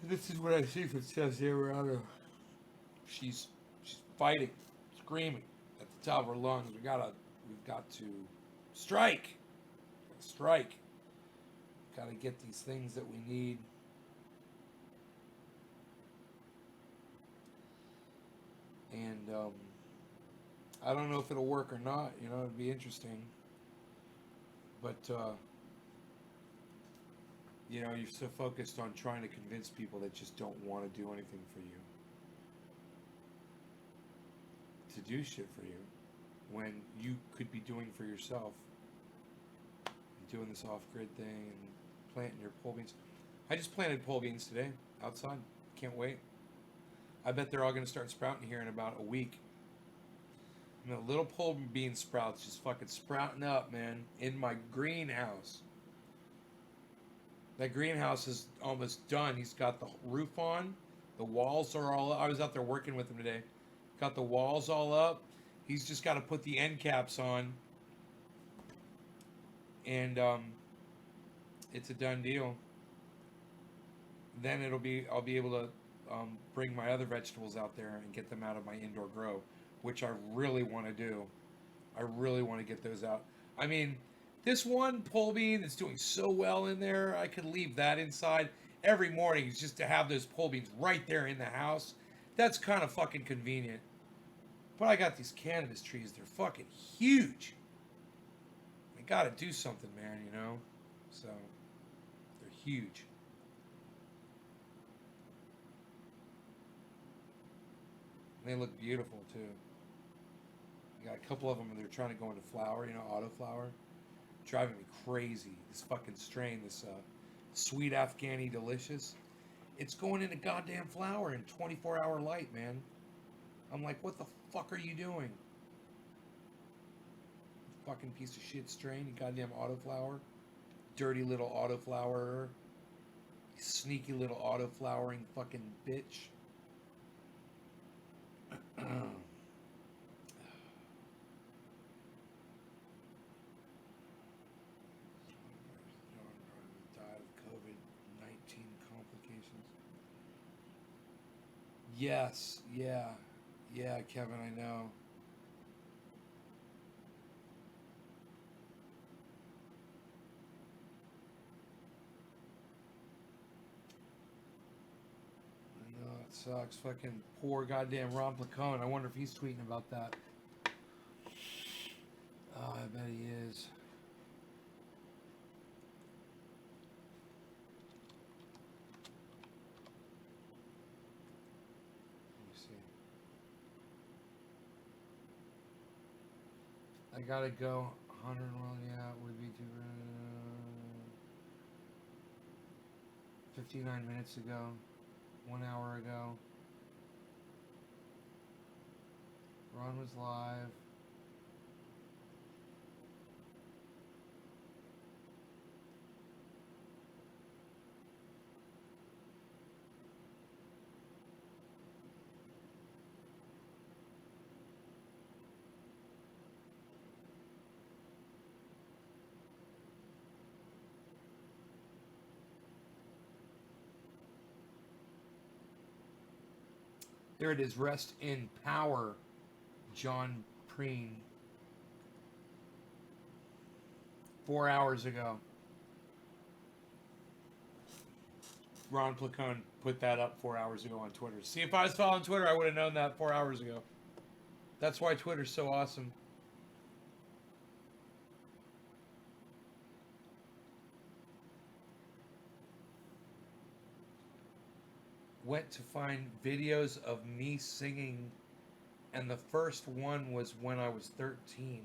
This is what I see from Steph Zamorano. She's fighting, screaming at the top of our lungs. We've got to strike. Strike. Got to get these things that we need. And I don't know if it'll work or not. You know, it'd be interesting. But you know, you're so focused on trying to convince people that just don't want to do anything for you, to do shit for you, when you could be doing for yourself, doing this off-grid thing and planting your pole beans. I just planted pole beans today outside. Can't wait. I bet they're all going to start sprouting here in about a week. You know, little pole bean sprouts just fucking sprouting up, man, in my greenhouse. That greenhouse is almost done. He's got the roof on. The walls are all up. I was out there working with him today. Got the walls all up. He's just got to put the end caps on. And it's a done deal. Then I'll be able to bring my other vegetables out there and get them out of my indoor grow, which I really want to do. I really want to get those out. I mean, this one pole bean that's doing so well in there, I could leave that inside every morning just to have those pole beans right there in the house. That's kind of fucking convenient. But I got these cannabis trees. They're fucking huge. I gotta do something, man, you know? So, they're huge. They look beautiful, too. I got a couple of them, and they're trying to go into flower, you know, autoflower. Driving me crazy. This fucking strain, this Sweet Afghani Delicious. It's going into goddamn flower in 24-hour light, man. I'm like, what the fuck are you doing? Fucking piece of shit strain, you goddamn autoflower. Dirty little autoflowerer. Sneaky little autoflowering fucking bitch. Died of COVID-19 complications. Yes, yeah, Kevin, I know. I know, it sucks. Fucking poor goddamn Ron Placone. I wonder if he's tweeting about that. Oh, I bet he is. Let me see. I gotta go. 100, well, yeah, would be too. 59 minutes ago. 1 hour ago. Ron was live. There it is. Rest in power, John Preen. 4 hours ago. Ron Placone put that up 4 hours ago on Twitter. See, if I was following Twitter, I would have known that 4 hours ago. That's why Twitter's so awesome. Went to find videos of me singing, and the first one was when I was 13.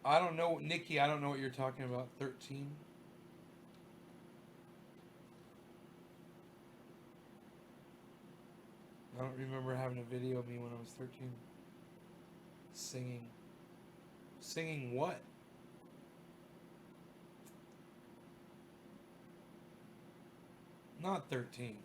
I don't know, Nikki, I don't know what you're talking about. 13? I don't remember having a video of me when I was 13. Singing. Singing what? Not 13.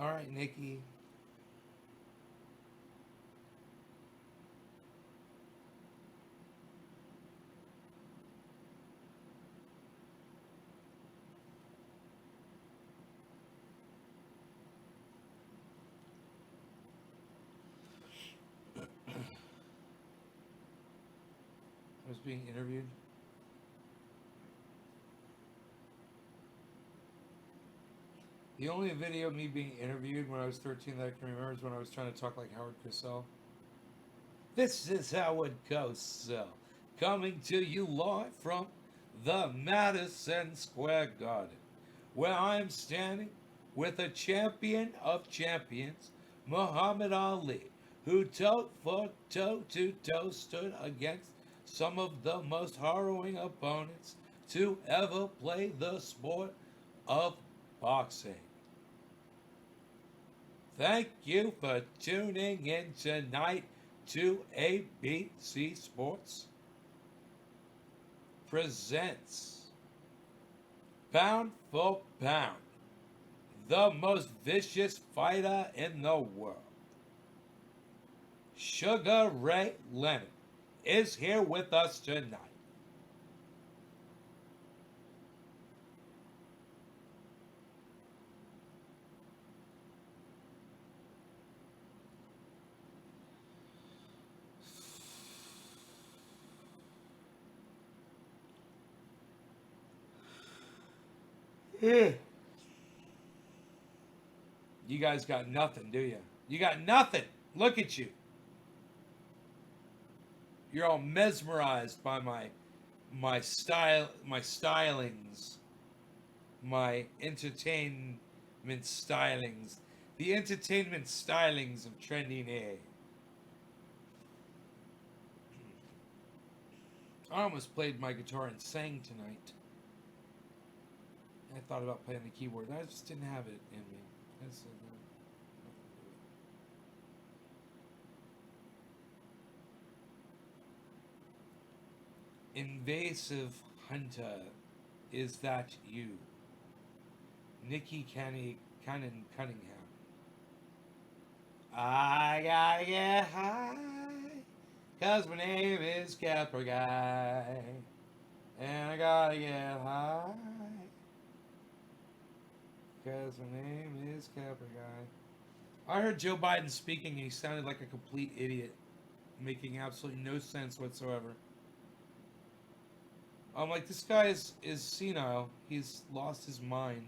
All right, Nikki. I was being interviewed. The only video of me being interviewed when I was 13 that I can remember is when I was trying to talk like Howard Cosell. This is Howard Cosell, coming to you live from the Madison Square Garden, where I'm standing with a champion of champions, Muhammad Ali, who toe for toe to toe stood against some of the most harrowing opponents to ever play the sport of boxing. Thank you for tuning in tonight to ABC Sports presents Pound for Pound, the most vicious fighter in the world. Sugar Ray Leonard is here with us tonight. You guys got nothing, do you? You got nothing. Look at you. You're all mesmerized by my stylings, my entertainment stylings, the entertainment stylings of Trending A. I almost played my guitar and sang tonight. I thought about playing the keyboard. I just didn't have it in me. Invasive Hunter, is that you? Nikki Cannon Cunningham. I gotta get high, 'cause my name is Capra Guy. And I gotta get high, 'cause my name is Capra Guy. I heard Joe Biden speaking and he sounded like a complete idiot, making absolutely no sense whatsoever. I'm like, this guy is senile. He's lost his mind.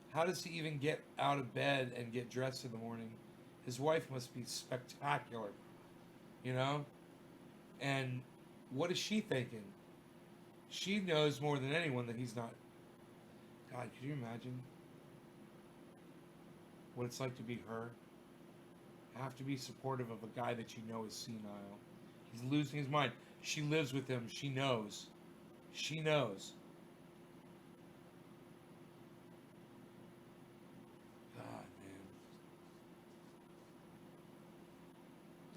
How does he even get out of bed and get dressed in the morning? His wife must be spectacular, you know? And what is she thinking? She knows more than anyone that he's not. God, could you imagine what it's like to be her? Have to be supportive of a guy that you know is senile. He's losing his mind. She lives with him. She knows. She knows. God, man.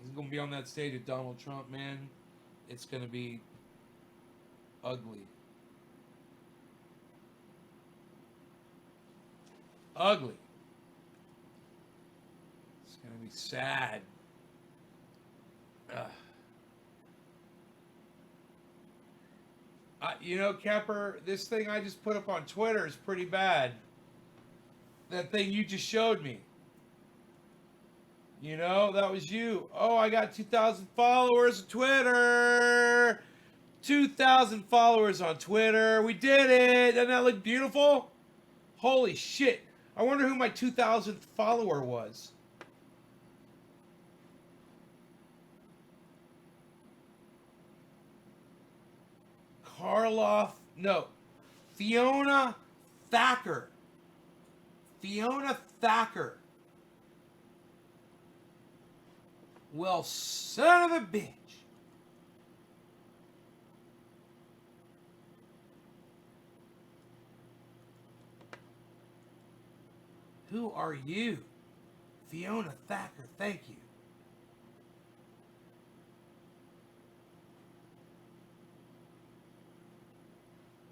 He's going to be on that stage with Donald Trump, man. It's going to be ugly. Ugly. It's going to be sad. Ugh. You know, Kemper, this thing I just put up on Twitter is pretty bad. That thing you just showed me. You know, that was you. Oh, I got 2,000 followers on Twitter. 2,000 followers on Twitter. We did it. Doesn't that look beautiful? Holy shit. I wonder who my 2,000th follower was. Fiona Thacker. Fiona Thacker. Well, son of a bitch. Who are you? Fiona Thacker, thank you.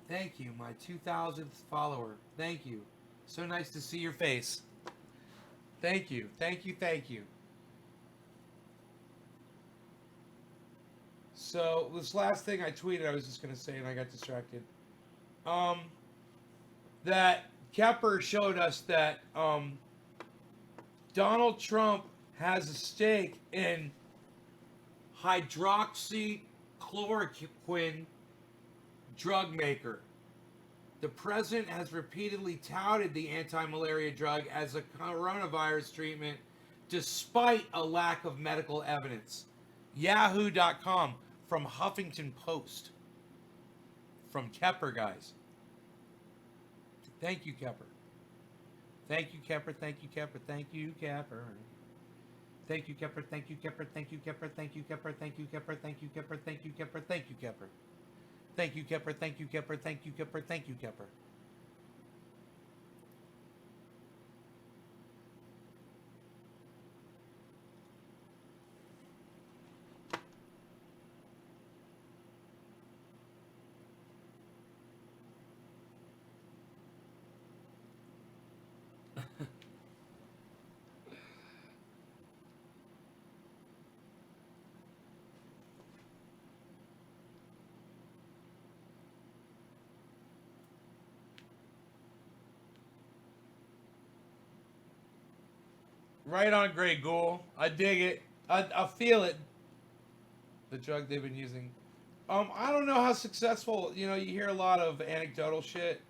Thank you, my 2,000th follower. Thank you. So nice to see your face. Thank you. Thank you. Thank you. So this last thing I tweeted, I was just gonna say, and I got distracted. Um, that Kepper showed us that Donald Trump has a stake in hydroxychloroquine drug maker. The president has repeatedly touted the anti-malaria drug as a coronavirus treatment despite a lack of medical evidence. Yahoo.com from Huffington Post. From Kepper, guys. Thank you, Kepper. Thank you, Kepper. Thank you, Kepper. Thank you, Kepper. Thank you, Kepper. Thank you, Kepper. Thank you, Kepper. Thank you, Kepper. Thank you, Kepper. Thank you, Kepper. Thank you, Kepper. Thank you, Kepper. Thank you, Kepper. Thank you, Kepper. Thank you, Kepper. Thank you, Kepper. Right on, Grey Ghoul. I dig it. I feel it. The drug they've been using. I don't know how successful. You know, you hear a lot of anecdotal shit,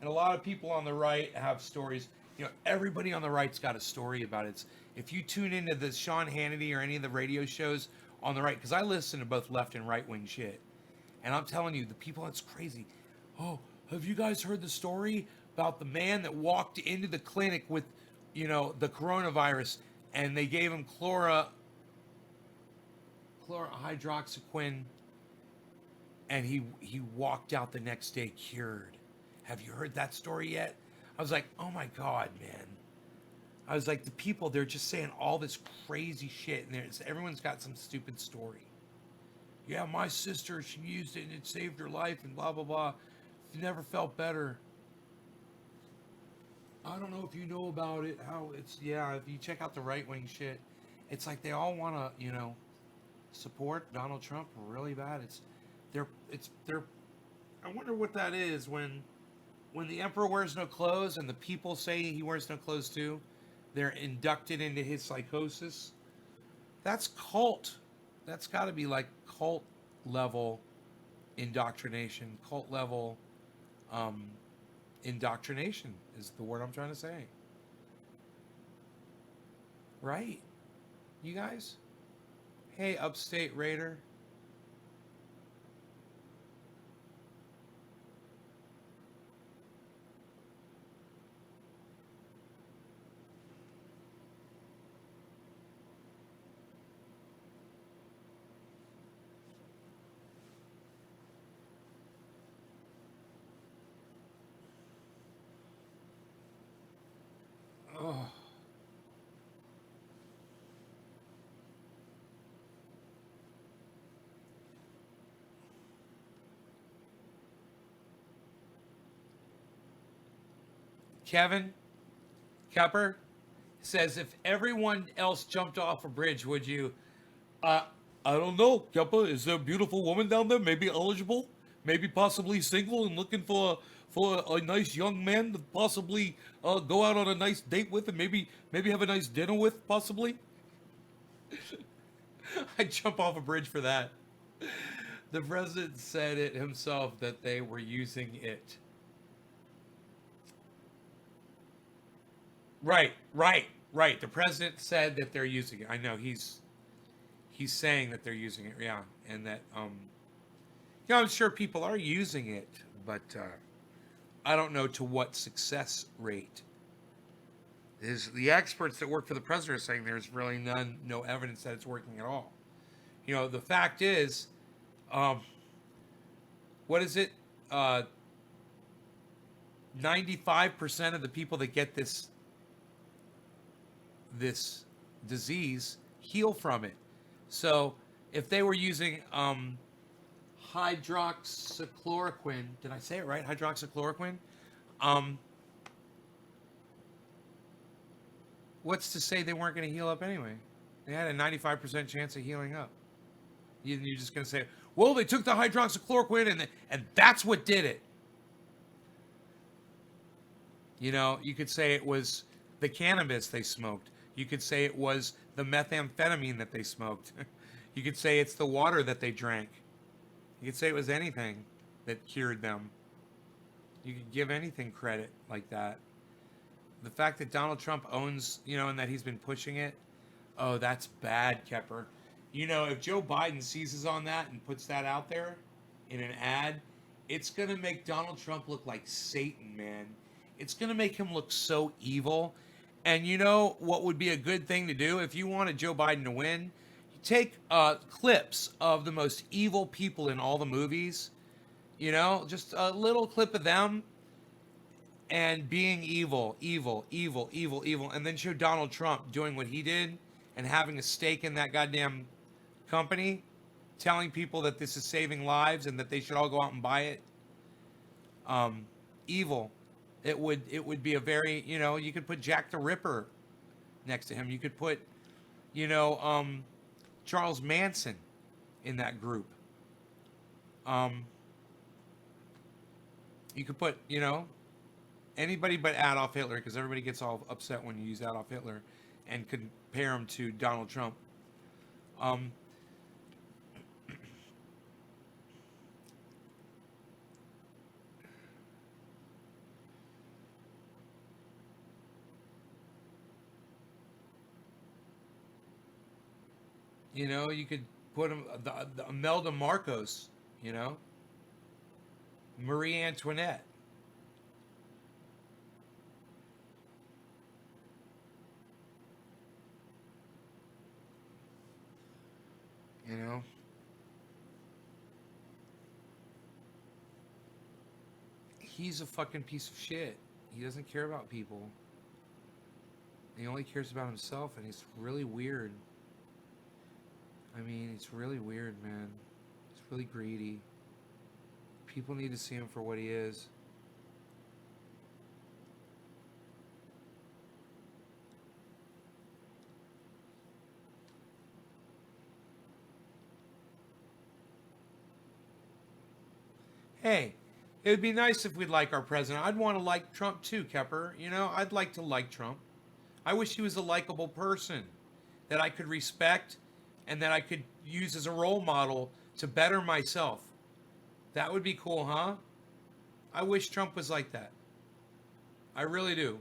and a lot of people on the right have stories. You know, everybody on the right's got a story about it. If you tune into the Sean Hannity or any of the radio shows on the right, because I listen to both left and right wing shit, and I'm telling you, the people, it's crazy. Oh, have you guys heard the story about the man that walked into the clinic with, you know, the coronavirus, and they gave him chlorhydroxyquine, and he walked out the next day cured. Have you heard that story yet? I was like, oh my god, man. I was like, the people, they're just saying all this crazy shit, and everyone's got some stupid story. Yeah, my sister, she used it and it saved her life, and blah blah blah. Never felt better. I don't know if you know about it. How it's, yeah. If you check out the right wing shit, it's like they all want to, you know, support Donald Trump really bad. They're. I wonder what that is when the emperor wears no clothes and the people say he wears no clothes too. They're inducted into his psychosis. That's cult. That's got to be like cult level indoctrination. Cult level indoctrination is the word I'm trying to say. Right? You guys? Hey, Upstate Raider. Oh. Kevin Kepper says, if everyone else jumped off a bridge, would you? Uh, I don't know, Kepper. Is there a beautiful woman down there? Maybe eligible? Maybe possibly single and looking for a nice young man to possibly go out on a nice date with, and maybe have a nice dinner with, possibly. I'd jump off a bridge for that. The president said it himself that they were using it. Right, right, right. The president said that they're using it. I know he's saying that they're using it. Yeah, and that yeah, I'm sure people are using it, but I don't know to what success rate. Is the experts that work for the president are saying there's really no evidence that it's working at all. You know, the fact is, um, what is it? 95% of the people that get this disease heal from it. So if they were using hydroxychloroquine, did I say it right? Hydroxychloroquine. Um, What's to say they weren't going to heal up anyway? They had a 95% chance of healing up. You're just going to say, well, they took the hydroxychloroquine and that's what did it. You know, you could say it was the cannabis they smoked. You could say it was the methamphetamine that they smoked. You could say it's the water that they drank. You could say it was anything that cured them. You could give anything credit like that. The fact that Donald Trump owns, you know, and that he's been pushing it, oh, that's bad, Kepper. You know, if Joe Biden seizes on that and puts that out there in an ad, it's going to make Donald Trump look like Satan, man. It's going to make him look so evil. And you know what would be a good thing to do if you wanted Joe Biden to win? You take clips of the most evil people in all the movies, you know, just a little clip of them and being evil, evil, evil, evil, evil, and then show Donald Trump doing what he did and having a stake in that goddamn company, telling people that this is saving lives and that they should all go out and buy it. Evil. It would be a very, you know, you could put Jack the Ripper next to him. You could put, you know, Charles Manson in that group. You could put, you know, anybody but Adolf Hitler, because everybody gets all upset when you use Adolf Hitler and compare him to Donald Trump. You know, you could put him, the Imelda Marcos, you know, Marie Antoinette. You know, he's a fucking piece of shit. He doesn't care about people. He only cares about himself, and he's really weird. I mean, it's really weird, man. He's really greedy. People need to see him for what he is. Hey, it would be nice if we'd like our president. I'd want to like Trump too, Kepper. You know, I'd like to like Trump. I wish he was a likable person that I could respect and that I could use as a role model to better myself. That would be cool, huh? I wish Trump was like that. I really do.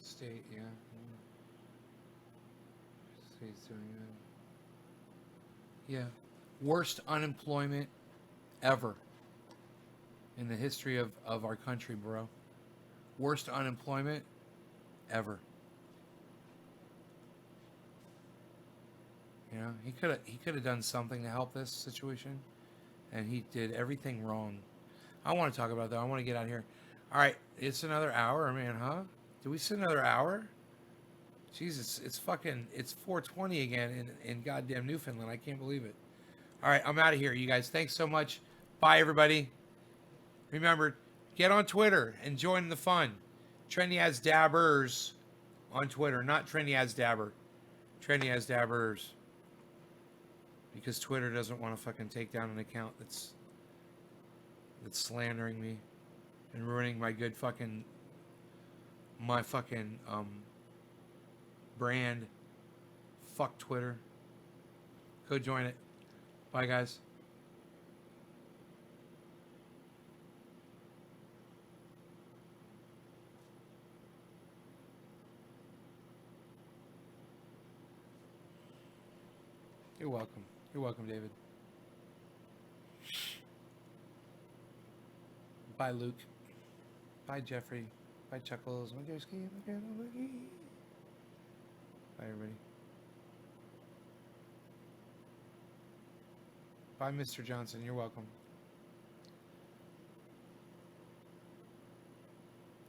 State, yeah. State's doing good. Yeah. Worst unemployment ever in the history of our country, bro. Worst unemployment ever. You know, he could have done something to help this situation, and he did everything wrong. I want to talk about that. I want to get out of here. All right, it's another hour, man, huh? Did we sit another hour? Jesus, it's 4:20 again in goddamn Newfoundland. I can't believe it. All right, I'm out of here, you guys. Thanks so much. Bye, everybody. Remember, get on Twitter and join the fun. Trendy as Dabbers on Twitter, not Trendy as Dabber. Trendy as Dabbers. Because Twitter doesn't want to fucking take down an account that's slandering me and ruining my good fucking brand. Fuck Twitter. Go join it. Bye, guys. You're welcome. You're welcome, David. Bye, Luke. Bye, Jeffrey. Bye, Chuckles. Bye, everybody. Bye, Mr. Johnson. You're welcome.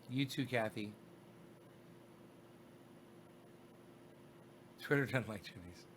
You too, Kathy. Twitter doesn't like Jimmy's.